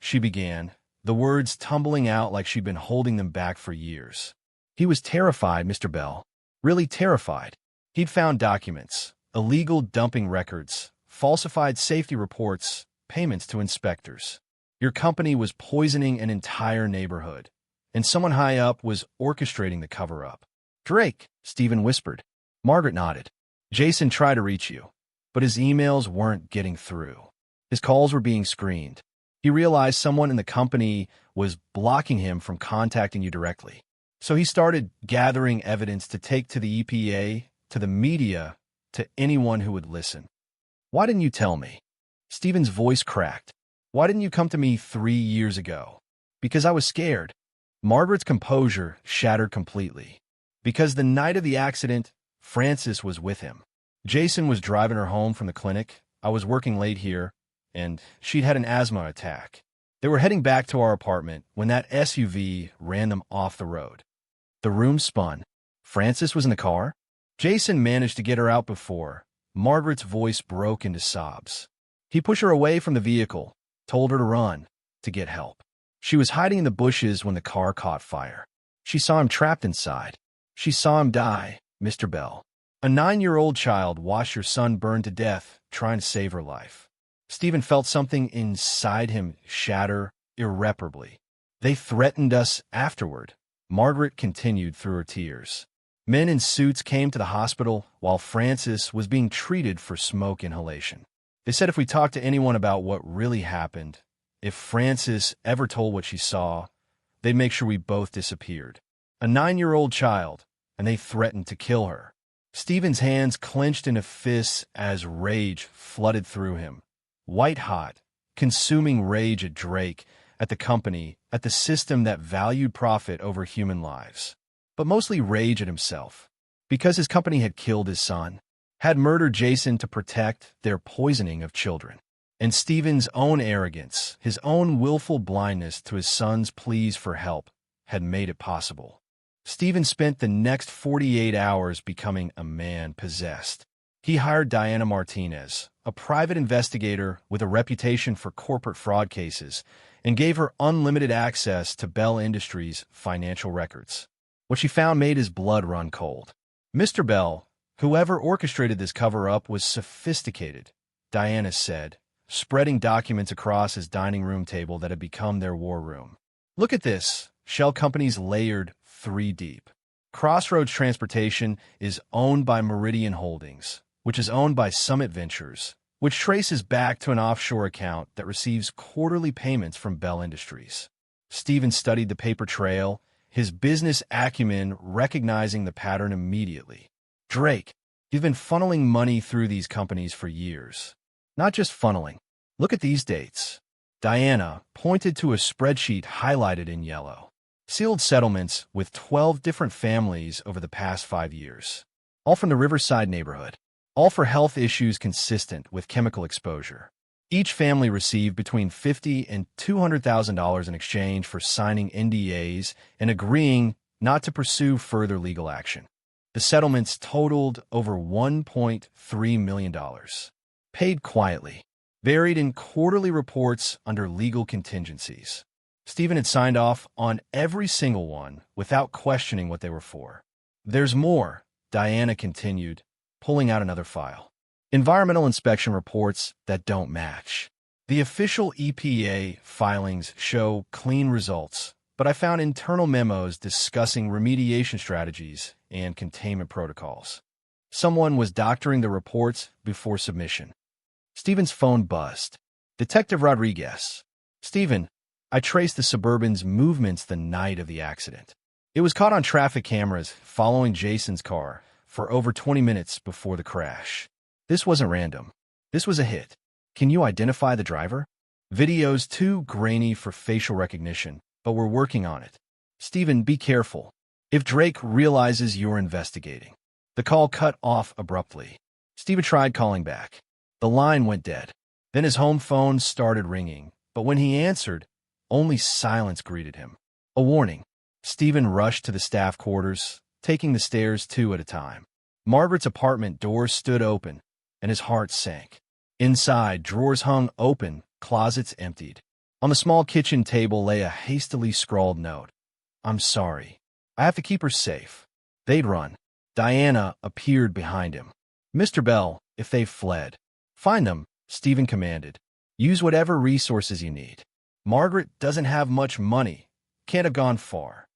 A: She began, the words tumbling out like she'd been holding them back for years. He was terrified, Mr. Bell. Really terrified. He'd found documents, illegal dumping records, falsified safety reports, payments to inspectors. Your company was poisoning an entire neighborhood, and someone high up was orchestrating the cover-up. Drake, Stephen whispered. Margaret nodded. Jason tried to reach you, but his emails weren't getting through. His calls were being screened. He realized someone in the company was blocking him from contacting you directly. So he started gathering evidence to take to the EPA, to the media, to anyone who would listen. Why didn't you tell me? Stephen's voice cracked. Why didn't you come to me 3 years ago? Because I was scared. Margaret's composure shattered completely. Because the night of the accident, Frances was with him. Jason was driving her home from the clinic. I was working late here, and she'd had an asthma attack. They were heading back to our apartment when that SUV ran them off the road. The room spun. Frances was in the car? Jason managed to get her out before. Margaret's voice broke into sobs. He pushed her away from the vehicle, told her to run, to get help. She was hiding in the bushes when the car caught fire. She saw him trapped inside. She saw him die, Mr. Bell. A 9-year-old child watched her son burn to death, trying to save her life. Stephen felt something inside him shatter irreparably. They threatened us afterward. Margaret continued through her tears. Men in suits came to the hospital while Frances was being treated for smoke inhalation. They said if we talked to anyone about what really happened, if Frances ever told what she saw, they'd make sure we both disappeared. A 9-year-old child, and they threatened to kill her. Stephen's hands clenched into fists as rage flooded through him. White-hot, consuming rage at Drake, at the company, at the system that valued profit over human lives. But mostly rage at himself, because his company had killed his son, had murdered Jason to protect their poisoning of children. And Stephen's own arrogance, his own willful blindness to his son's pleas for help, had made it possible. Stephen spent the next 48 hours becoming a man possessed. He hired Diana Martinez, a private investigator with a reputation for corporate fraud cases, and gave her unlimited access to Bell Industries' financial records. What she found made his blood run cold. Mr. Bell, whoever orchestrated this cover-up, was sophisticated, Diana said, spreading documents across his dining room table that had become their war room. Look at this. Shell companies layered 3 deep. Crossroads Transportation is owned by Meridian Holdings, which is owned by Summit Ventures, which traces back to an offshore account that receives quarterly payments from Bell Industries. Stephen studied the paper trail, his business acumen recognizing the pattern immediately. Drake, you've been funneling money through these companies for years. Not just funneling. Look at these dates. Diana pointed to a spreadsheet highlighted in yellow. Sealed settlements with 12 different families over the past 5 years. All from the Riverside neighborhood. All for health issues consistent with chemical exposure. Each family received between $50,000 and $200,000 in exchange for signing NDAs and agreeing not to pursue further legal action. The settlements totaled over $1.3 million. Paid quietly, buried in quarterly reports under legal contingencies. Stephen had signed off on every single one without questioning what they were for. There's more, Diana continued, pulling out another file. Environmental inspection reports that don't match. The official EPA filings show clean results, but I found internal memos discussing remediation strategies and containment protocols. Someone was doctoring the reports before submission. Stephen's phone buzzed. Detective Rodriguez. Stephen, I traced the Suburban's movements the night of the accident. It was caught on traffic cameras following Jason's car for over 20 minutes before the crash. This wasn't random. This was a hit. Can you identify the driver? Video's too grainy for facial recognition, but we're working on it. Stephen, be careful. If Drake realizes you're investigating. The call cut off abruptly. Stephen tried calling back. The line went dead. Then his home phone started ringing, but when he answered, only silence greeted him. A warning. Stephen rushed to the staff quarters, taking the stairs 2 at a time. Margaret's apartment door stood open, and his heart sank. Inside, drawers hung open, closets emptied. On the small kitchen table lay a hastily scrawled note. I'm sorry. I have to keep her safe. They'd run. Diana appeared behind him. Mr. Bell, if they've fled. Find them, Stephen commanded. Use whatever resources you need. Margaret doesn't have much money. Can't have gone far.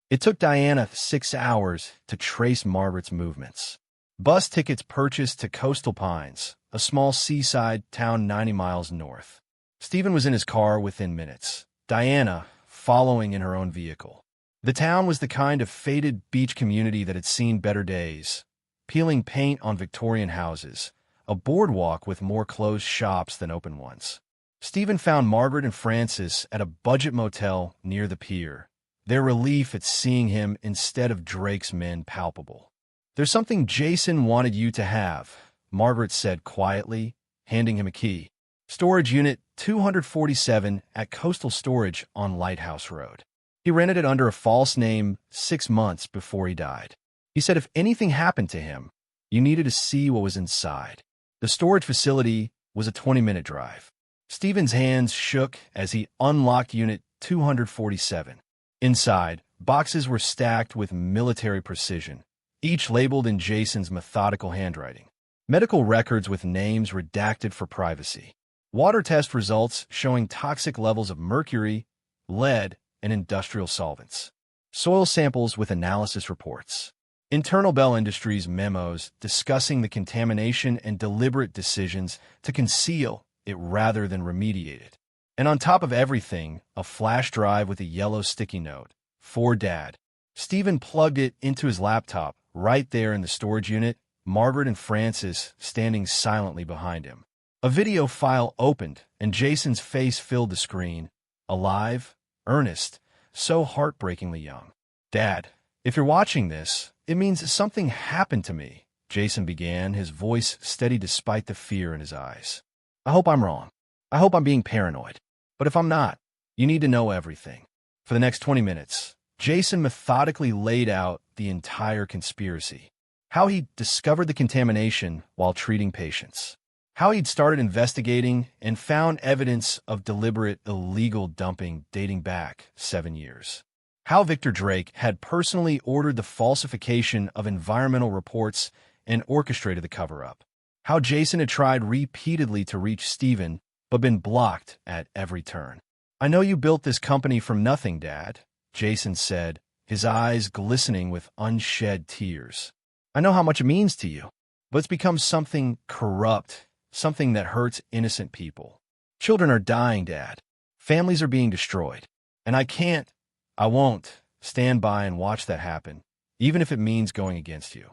A: It took Diana 6 hours to trace Margaret's movements. Bus tickets purchased to Coastal Pines, a small seaside town 90 miles north. Stephen was in his car within minutes, Diana following in her own vehicle. The town was the kind of faded beach community that had seen better days, peeling paint on Victorian houses, a boardwalk with more closed shops than open ones. Stephen found Margaret and Francis at a budget motel near the pier, their relief at seeing him instead of Drake's men palpable. "There's something Jason wanted you to have," Margaret said quietly, handing him a key. "Storage Unit 247 at Coastal Storage on Lighthouse Road. He rented it under a false name 6 months before he died. He said if anything happened to him, you needed to see what was inside." The storage facility was a 20-minute drive. Stephen's hands shook as he unlocked Unit 247. Inside, boxes were stacked with military precision, each labeled in Jason's methodical handwriting. Medical records with names redacted for privacy. Water test results showing toxic levels of mercury, lead, and industrial solvents. Soil samples with analysis reports. Internal Bell Industries memos discussing the contamination and deliberate decisions to conceal it rather than remediate it. And on top of everything, a flash drive with a yellow sticky note. "For Dad." Stephen plugged it into his laptop right there in the storage unit, Margaret and Francis standing silently behind him. A video file opened, and Jason's face filled the screen. Alive, earnest, so heartbreakingly young. "Dad, if you're watching this, it means something happened to me," Jason began, his voice steady despite the fear in his eyes. "I hope I'm wrong. I hope I'm being paranoid. But if I'm not, you need to know everything." For the next 20 minutes, Jason methodically laid out the entire conspiracy. How he discovered the contamination while treating patients. How he'd started investigating and found evidence of deliberate illegal dumping dating back 7 years. How Victor Drake had personally ordered the falsification of environmental reports and orchestrated the cover-up. How Jason had tried repeatedly to reach Stephen, but been blocked at every turn. "I know you built this company from nothing, Dad," Jason said, his eyes glistening with unshed tears. "I know how much it means to you, but it's become something corrupt, something that hurts innocent people. Children are dying, Dad. Families are being destroyed. And I won't stand by and watch that happen, even if it means going against you."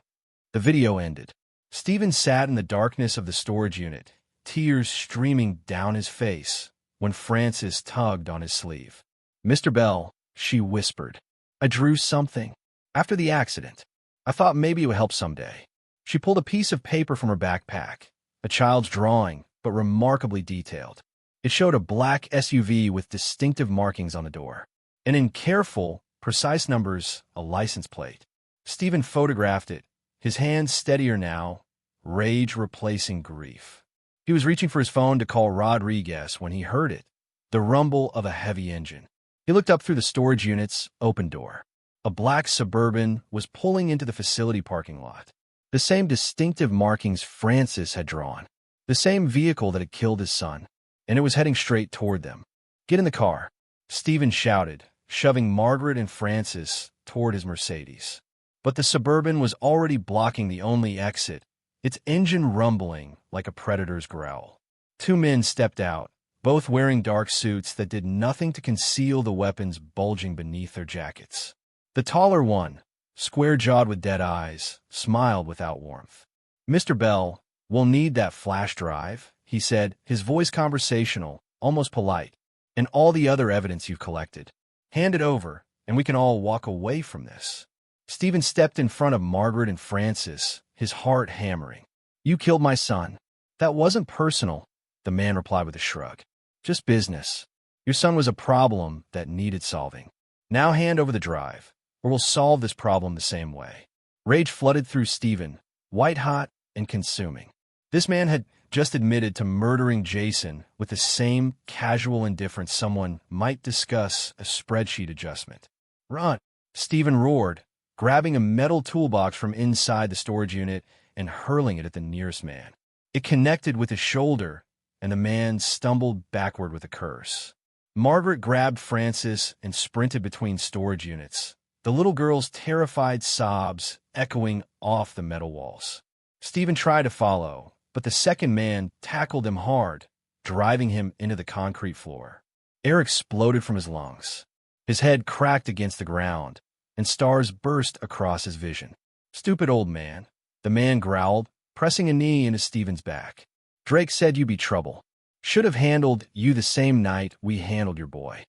A: The video ended. Stephen sat in the darkness of the storage unit, tears streaming down his face, when Francis tugged on his sleeve. "Mr. Bell," she whispered, "I drew something. After the accident. I thought maybe it would help someday." She pulled a piece of paper from her backpack, a child's drawing, but remarkably detailed. It showed a black SUV with distinctive markings on the door, and in careful, precise numbers, a license plate. Stephen photographed it, his hands steadier now, rage replacing grief. He was reaching for his phone to call Rodriguez when he heard it, the rumble of a heavy engine. He looked up through the storage unit's open door. A black Suburban was pulling into the facility parking lot. The same distinctive markings Francis had drawn. The same vehicle that had killed his son. And it was heading straight toward them. "Get in the car," Stephen shouted, shoving Margaret and Francis toward his Mercedes. But the Suburban was already blocking the only exit, its engine rumbling like a predator's growl. 2 men stepped out, both wearing dark suits that did nothing to conceal the weapons bulging beneath their jackets. The taller one, square-jawed with dead eyes, smiled without warmth. "Mr. Bell, we'll need that flash drive," he said, his voice conversational, almost polite, "and all the other evidence you've collected. Hand it over, and we can all walk away from this." Stephen stepped in front of Margaret and Francis, his heart hammering. "You killed my son." "That wasn't personal," the man replied with a shrug. "Just business. Your son was a problem that needed solving. Now hand over the drive, or we'll solve this problem the same way." Rage flooded through Stephen, white-hot and consuming. This man had just admitted to murdering Jason with the same casual indifference someone might discuss a spreadsheet adjustment. "Run!" Stephen roared, grabbing a metal toolbox from inside the storage unit and hurling it at the nearest man. It connected with his shoulder, and the man stumbled backward with a curse. Margaret grabbed Francis and sprinted between storage units, the little girl's terrified sobs echoing off the metal walls. Stephen tried to follow, but the second man tackled him hard, driving him into the concrete floor. Air exploded from his lungs. His head cracked against the ground, and stars burst across his vision. "Stupid old man," the man growled, pressing a knee into Stephen's back. "Drake said you'd be trouble. Should have handled you the same night we handled your boy."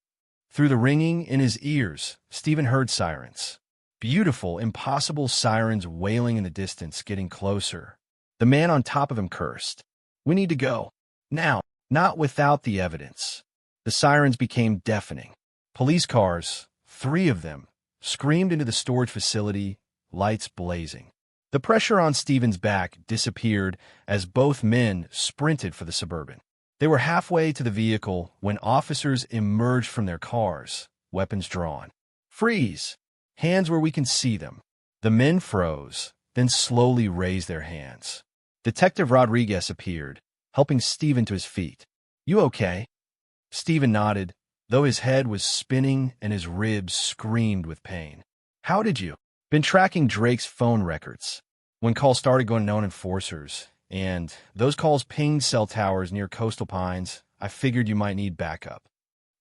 A: Through the ringing in his ears, Stephen heard sirens. Beautiful, impossible sirens wailing in the distance, getting closer. The man on top of him cursed. "We need to go. Now." Not without the evidence. The sirens became deafening. Police cars, 3 of them, screamed into the storage facility, lights blazing. The pressure on Stephen's back disappeared as both men sprinted for the Suburban. They were halfway to the vehicle when officers emerged from their cars, weapons drawn. "Freeze! Hands where we can see them." The men froze, then slowly raised their hands. Detective Rodriguez appeared, helping Stephen to his feet. "You okay?" Stephen nodded, though his head was spinning and his ribs screamed with pain. "How did you?" "Been tracking Drake's phone records. When calls started going to known enforcers, and those calls pinged cell towers near Coastal Pines, I figured you might need backup."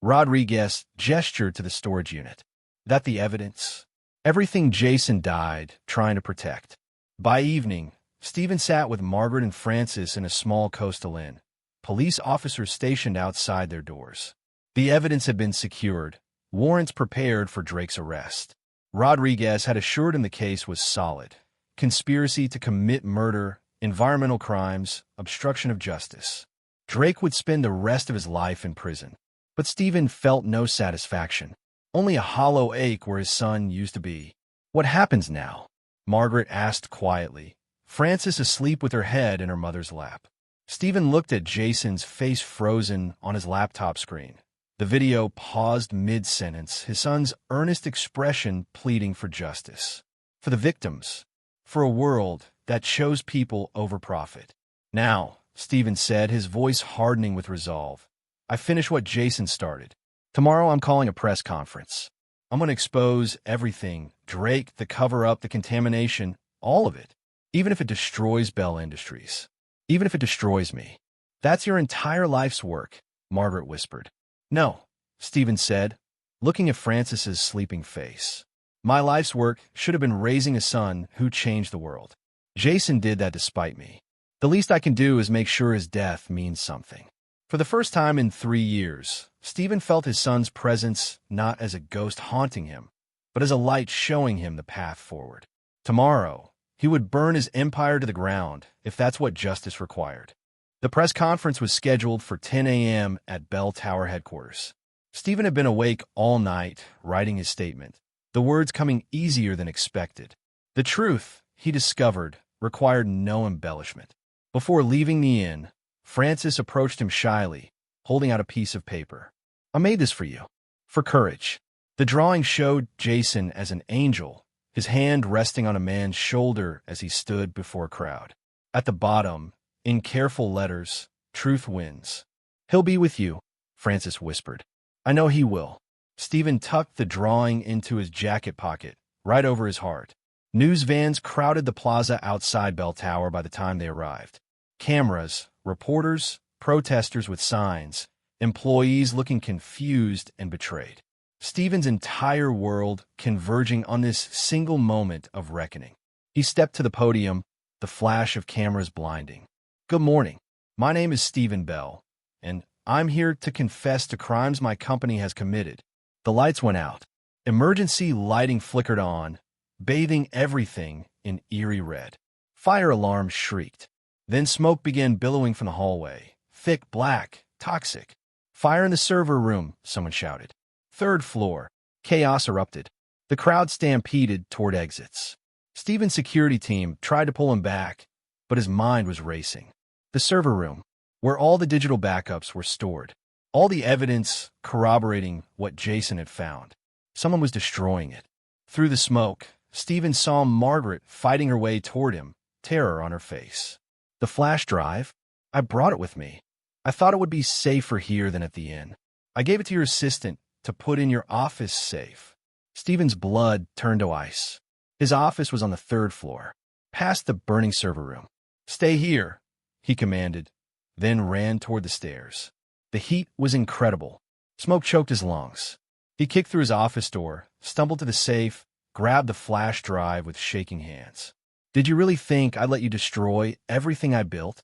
A: Rodriguez gestured to the storage unit. "That the evidence?" "Everything Jason died trying to protect." By evening, Stephen sat with Margaret and Francis in a small coastal inn, police officers stationed outside their doors. The evidence had been secured, warrants prepared for Drake's arrest. Rodriguez had assured him the case was solid: conspiracy to commit murder, environmental crimes, obstruction of justice. Drake would spend the rest of his life in prison. But Stephen felt no satisfaction, only a hollow ache where his son used to be. "What happens now?" Margaret asked quietly, Francis asleep with her head in her mother's lap. Stephen looked at Jason's face frozen on his laptop screen. The video paused mid-sentence, his son's earnest expression pleading for justice. For the victims. For a world that chose people over profit. "Now," Stephen said, his voice hardening with resolve, "I finished what Jason started. Tomorrow I'm calling a press conference. I'm going to expose everything. Drake, the cover-up, the contamination, all of it. Even if it destroys Bell Industries. Even if it destroys me." "That's your entire life's work," Margaret whispered. "No," Stephen said, looking at Francis's sleeping face. "My life's work should have been raising a son who changed the world. Jason did that despite me. The least I can do is make sure his death means something." For the first time in 3 years, Stephen felt his son's presence not as a ghost haunting him, but as a light showing him the path forward. Tomorrow, he would burn his empire to the ground if that's what justice required. The press conference was scheduled for 10 a.m. at Bell Tower headquarters. Stephen had been awake all night, writing his statement, the words coming easier than expected. The truth, he discovered, required no embellishment. Before leaving the inn, Francis approached him shyly, holding out a piece of paper. "I made this for you. For courage." The drawing showed Jason as an angel, his hand resting on a man's shoulder as he stood before a crowd. At the bottom, in careful letters, "Truth wins." "He'll be with you," Francis whispered. "I know he will." Stephen tucked the drawing into his jacket pocket, right over his heart. News vans crowded the plaza outside Bell Tower by the time they arrived. Cameras, reporters, protesters with signs, employees looking confused and betrayed. Stephen's entire world converging on this single moment of reckoning. He stepped to the podium, the flash of cameras blinding. "Good morning. My name is Stephen Bell, and I'm here to confess to crimes my company has committed." The lights went out. Emergency lighting flickered on, bathing everything in eerie red. Fire alarms shrieked. Then smoke began billowing from the hallway. Thick, black, toxic. "Fire in the server room," someone shouted. "Third floor." Chaos erupted. The crowd stampeded toward exits. Stephen's security team tried to pull him back, but his mind was racing. The server room, where all the digital backups were stored. All the evidence corroborating what Jason had found. Someone was destroying it. Through the smoke, Stephen saw Margaret fighting her way toward him, terror on her face. "The flash drive? I brought it with me. I thought it would be safer here than at the inn. I gave it to your assistant to put in your office safe." Stephen's blood turned to ice. His office was on the 3rd floor, past the burning server room. "Stay here," he commanded, then ran toward the stairs. The heat was incredible. Smoke choked his lungs. He kicked through his office door, stumbled to the safe, grabbed the flash drive with shaking hands. "Did you really think I'd let you destroy everything I built?"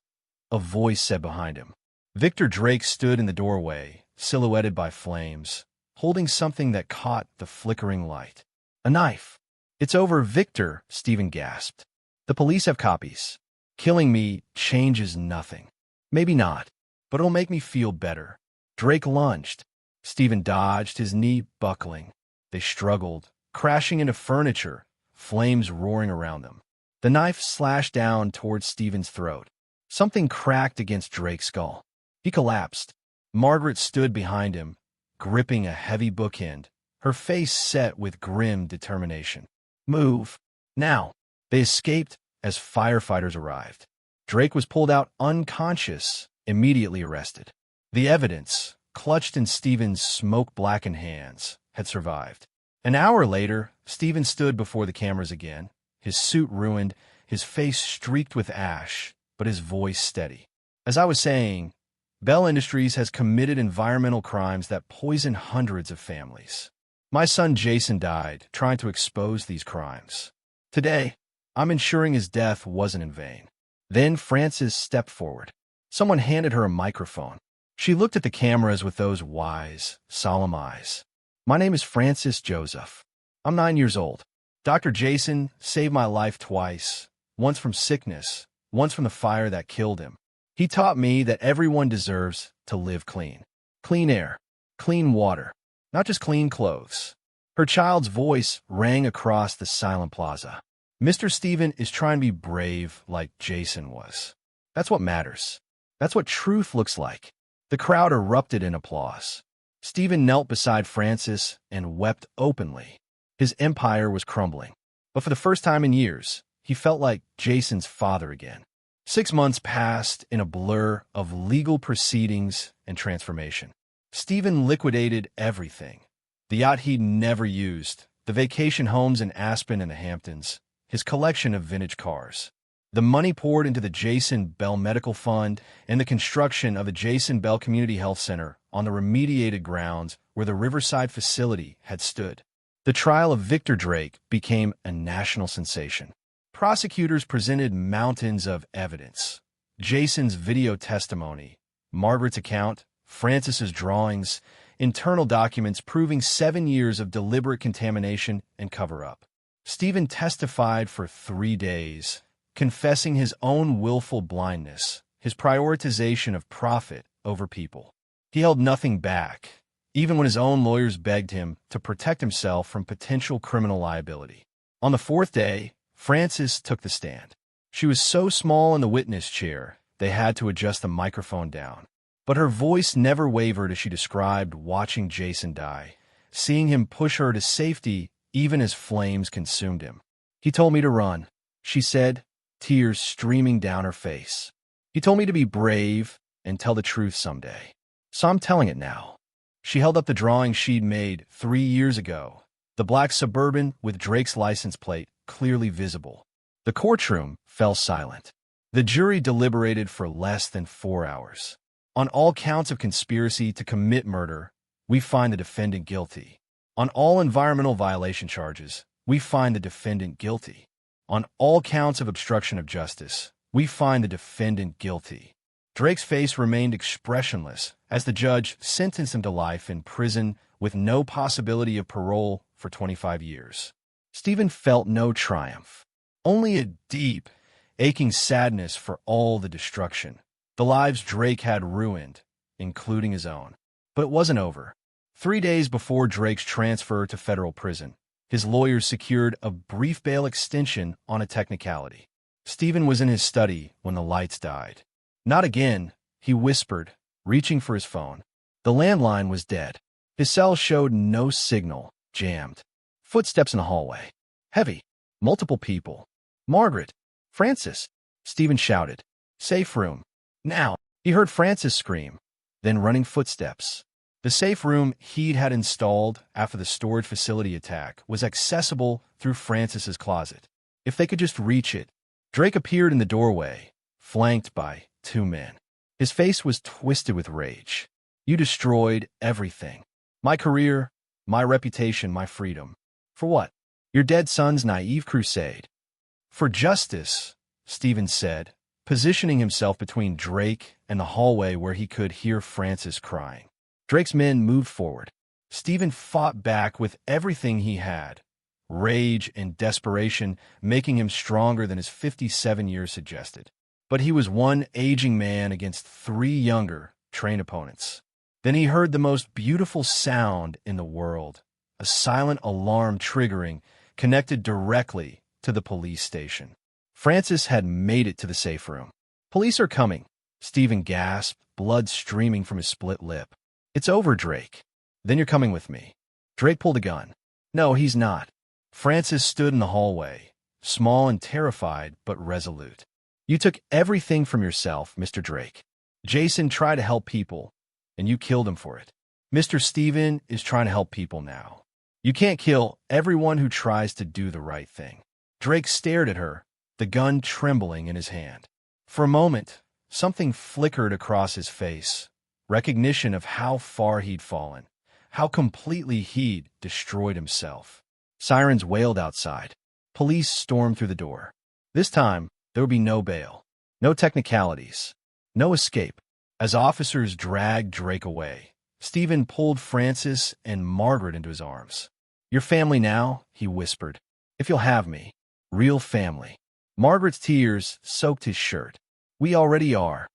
A: a voice said behind him. Victor Drake stood in the doorway, silhouetted by flames, holding something that caught the flickering light. A knife. "It's over, Victor," Stephen gasped. "The police have copies. Killing me changes nothing." "Maybe not, but it'll make me feel better." Drake lunged. Stephen dodged, his knee buckling. They struggled, crashing into furniture, flames roaring around them. The knife slashed down towards Stephen's throat. Something cracked against Drake's skull. He collapsed. Margaret stood behind him, gripping a heavy bookend, her face set with grim determination. "Move. Now." They escaped as firefighters arrived. Drake was pulled out unconscious, immediately arrested. The evidence, clutched in Stephen's smoke-blackened hands, had survived. An hour later, Stephen stood before the cameras again, his suit ruined, his face streaked with ash, but his voice steady. "As I was saying, Bell Industries has committed environmental crimes that poison hundreds of families. My son Jason died trying to expose these crimes. Today, I'm ensuring his death wasn't in vain." Then Frances stepped forward. Someone handed her a microphone. She looked at the cameras with those wise, solemn eyes. "My name is Frances Joseph. I'm 9 years old. Dr. Jason saved my life twice, once from sickness, once from the fire that killed him. He taught me that everyone deserves to live clean. Clean air, clean water, not just clean clothes." Her child's voice rang across the silent plaza. "Mr. Stephen is trying to be brave like Jason was. That's what matters. That's what truth looks like." The crowd erupted in applause. Stephen knelt beside Frances and wept openly. His empire was crumbling. But for the first time in years, he felt like Jason's father again. 6 months passed in a blur of legal proceedings and transformation. Stephen liquidated everything. The yacht he'd never used, the vacation homes in Aspen and the Hamptons, his collection of vintage cars. The money poured into the Jason Bell Medical Fund and the construction of the Jason Bell Community Health Center on the remediated grounds where the Riverside facility had stood. The trial of Victor Drake became a national sensation. Prosecutors presented mountains of evidence. Jason's video testimony, Margaret's account, Frances's drawings, internal documents proving 7 years of deliberate contamination and cover-up. Stephen testified for 3 days, confessing his own willful blindness, his prioritization of profit over people. He held nothing back, even when his own lawyers begged him to protect himself from potential criminal liability. On the 4th day, Frances took the stand. She was so small in the witness chair, they had to adjust the microphone down. But her voice never wavered as she described watching Jason die, seeing him push her to safety even as flames consumed him. "He told me to run," she said, tears streaming down her face. "He told me to be brave and tell the truth someday. So I'm telling it now." She held up the drawing she'd made 3 years ago, the black Suburban with Drake's license plate clearly visible. The courtroom fell silent. The jury deliberated for less than 4 hours. On all counts of conspiracy to commit murder, we find the defendant guilty. On all environmental violation charges, we find the defendant guilty. On all counts of obstruction of justice, we find the defendant guilty. Drake's face remained expressionless as the judge sentenced him to life in prison with no possibility of parole for 25 years. Stephen felt no triumph, only a deep, aching sadness for all the destruction, the lives Drake had ruined, including his own. But it wasn't over. 3 days before Drake's transfer to federal prison, his lawyers secured a brief bail extension on a technicality. Stephen was in his study when the lights died. "Not again," he whispered, reaching for his phone. The landline was dead. His cell showed no signal, jammed. Footsteps in the hallway. Heavy. Multiple people. "Margaret! Frances!" Stephen shouted. "Safe room. Now!" He heard Frances scream, then running footsteps. The safe room he'd had installed after the storage facility attack was accessible through Frances's closet. If they could just reach it. Drake appeared in the doorway, flanked by 2 men. His face was twisted with rage. You destroyed everything. My career, my reputation, my freedom. For what? Your dead son's naive crusade. For justice, Stephen said, positioning himself between Drake and the hallway where he could hear Francis crying. Drake's men moved forward. Stephen fought back with everything he had, rage and desperation making him stronger than his 57 years suggested. But he was one aging man against 3 younger, trained opponents. Then he heard the most beautiful sound in the world, a silent alarm triggering, connected directly to the police station. Francis had made it to the safe room. "Police are coming," Stephen gasped, blood streaming from his split lip. "It's over, Drake. Then you're coming with me." Drake pulled a gun. "No, he's not." Francis stood in the hallway, small and terrified, but resolute. "You took everything from yourself, Mr. Drake. Jason tried to help people, and you killed him for it. Mr. Stephen is trying to help people now. You can't kill everyone who tries to do the right thing." Drake stared at her, the gun trembling in his hand. For a moment, something flickered across his face, recognition of how far he'd fallen, how completely he'd destroyed himself. Sirens wailed outside. Police stormed through the door. This time, there would be no bail, no technicalities, no escape. As officers dragged Drake away, Stephen pulled Francis and Margaret into his arms. "Your family now," he whispered. "If you'll have me. Real family." Margaret's tears soaked his shirt. "We already are."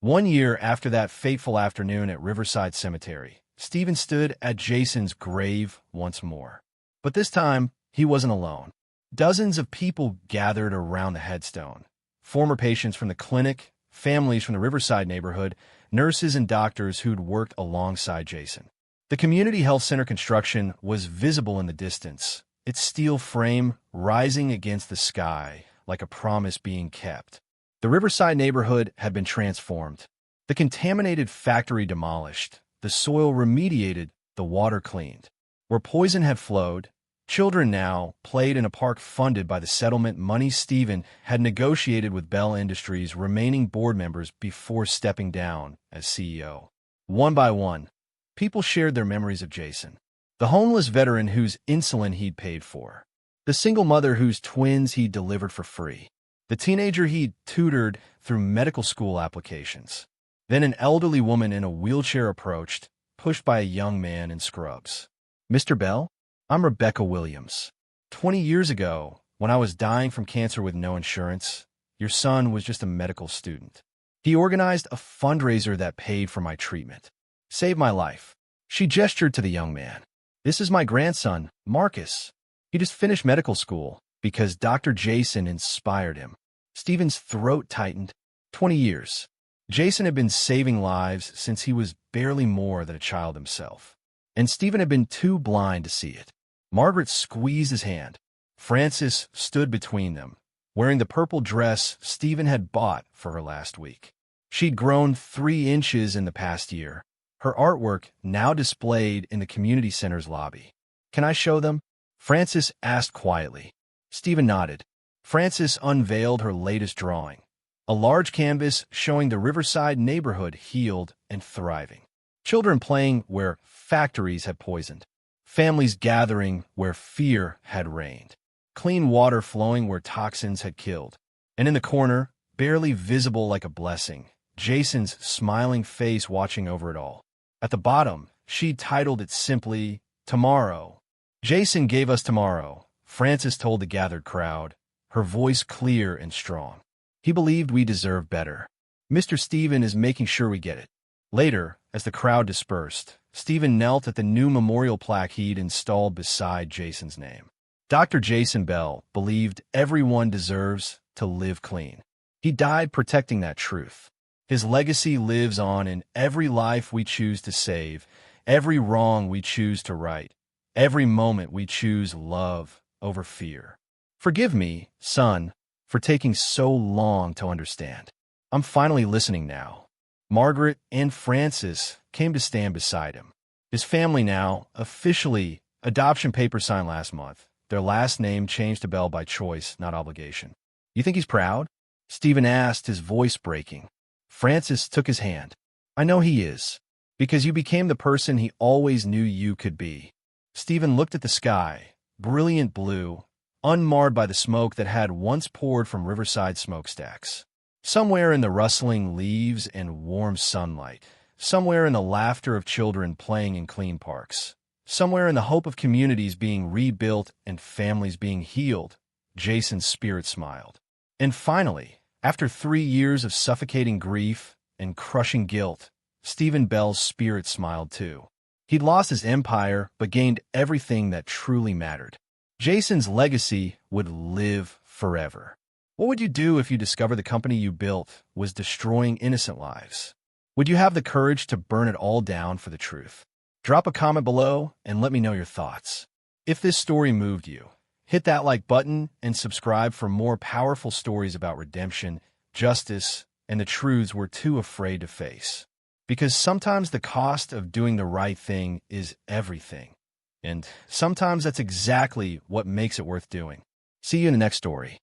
A: 1 year after that fateful afternoon at Riverside Cemetery, Stephen stood at Jason's grave once more. But this time, he wasn't alone. Dozens of people gathered around the headstone. Former patients from the clinic, families from the Riverside neighborhood, nurses and doctors who'd worked alongside Jason. The community health center construction was visible in the distance, its steel frame rising against the sky like a promise being kept. The Riverside neighborhood had been transformed. The contaminated factory demolished, the soil remediated, the water cleaned. Where poison had flowed, children now played in a park funded by the settlement money Stephen had negotiated with Bell Industries' remaining board members before stepping down as CEO. One by one, people shared their memories of Jason. The homeless veteran whose insulin he'd paid for. The single mother whose twins he'd delivered for free. The teenager he'd tutored through medical school applications. Then an elderly woman in a wheelchair approached, pushed by a young man in scrubs. "Mr. Bell? I'm Rebecca Williams. 20 years ago, when I was dying from cancer with no insurance, your son was just a medical student. He organized a fundraiser that paid for my treatment. Saved my life." She gestured to the young man. "This is my grandson, Marcus. He just finished medical school because Dr. Jason inspired him." Stephen's throat tightened. 20 years. Jason had been saving lives since he was barely more than a child himself. And Stephen had been too blind to see it. Margaret squeezed his hand. Francis stood between them, wearing the purple dress Stephen had bought for her last week. She'd grown 3 inches in the past year, her artwork now displayed in the community center's lobby. "Can I show them?" Francis asked quietly. Stephen nodded. Francis unveiled her latest drawing, a large canvas showing the Riverside neighborhood healed and thriving. Children playing where factories had poisoned. Families gathering where fear had reigned. Clean water flowing where toxins had killed. And in the corner, barely visible like a blessing, Jason's smiling face watching over it all. At the bottom, she titled it simply, "Tomorrow." "Jason gave us tomorrow," Francis told the gathered crowd, her voice clear and strong. "He believed we deserved better. Mr. Stephen is making sure we get it." Later, as the crowd dispersed, Stephen knelt at the new memorial plaque he'd installed beside Jason's name. Dr. Jason Bell believed everyone deserves to live clean. He died protecting that truth. His legacy lives on in every life we choose to save, every wrong we choose to right, every moment we choose love over fear. Forgive me, son, for taking so long to understand. I'm finally listening now. Margaret and Francis came to stand beside him. His family now, officially, adoption papers signed last month. Their last name changed to Bell by choice, not obligation. "You think he's proud?" Stephen asked, his voice breaking. Francis took his hand. I know he is, because you became the person he always knew you could be. Stephen looked at the sky, brilliant blue, unmarred by the smoke that had once poured from riverside smokestacks. Somewhere in the rustling leaves and warm sunlight, somewhere in the laughter of children playing in clean parks, somewhere in the hope of communities being rebuilt and families being healed, Jason's spirit smiled. And finally, after 3 years of suffocating grief and crushing guilt, Stephen Bell's spirit smiled too. He'd lost his empire, but gained everything that truly mattered. Jason's legacy would live forever. What would you do if you discovered the company you built was destroying innocent lives? Would you have the courage to burn it all down for the truth? Drop a comment below and let me know your thoughts. If this story moved you, hit that like button and subscribe for more powerful stories about redemption, justice, and the truths we're too afraid to face. Because sometimes the cost of doing the right thing is everything. And sometimes that's exactly what makes it worth doing. See you in the next story.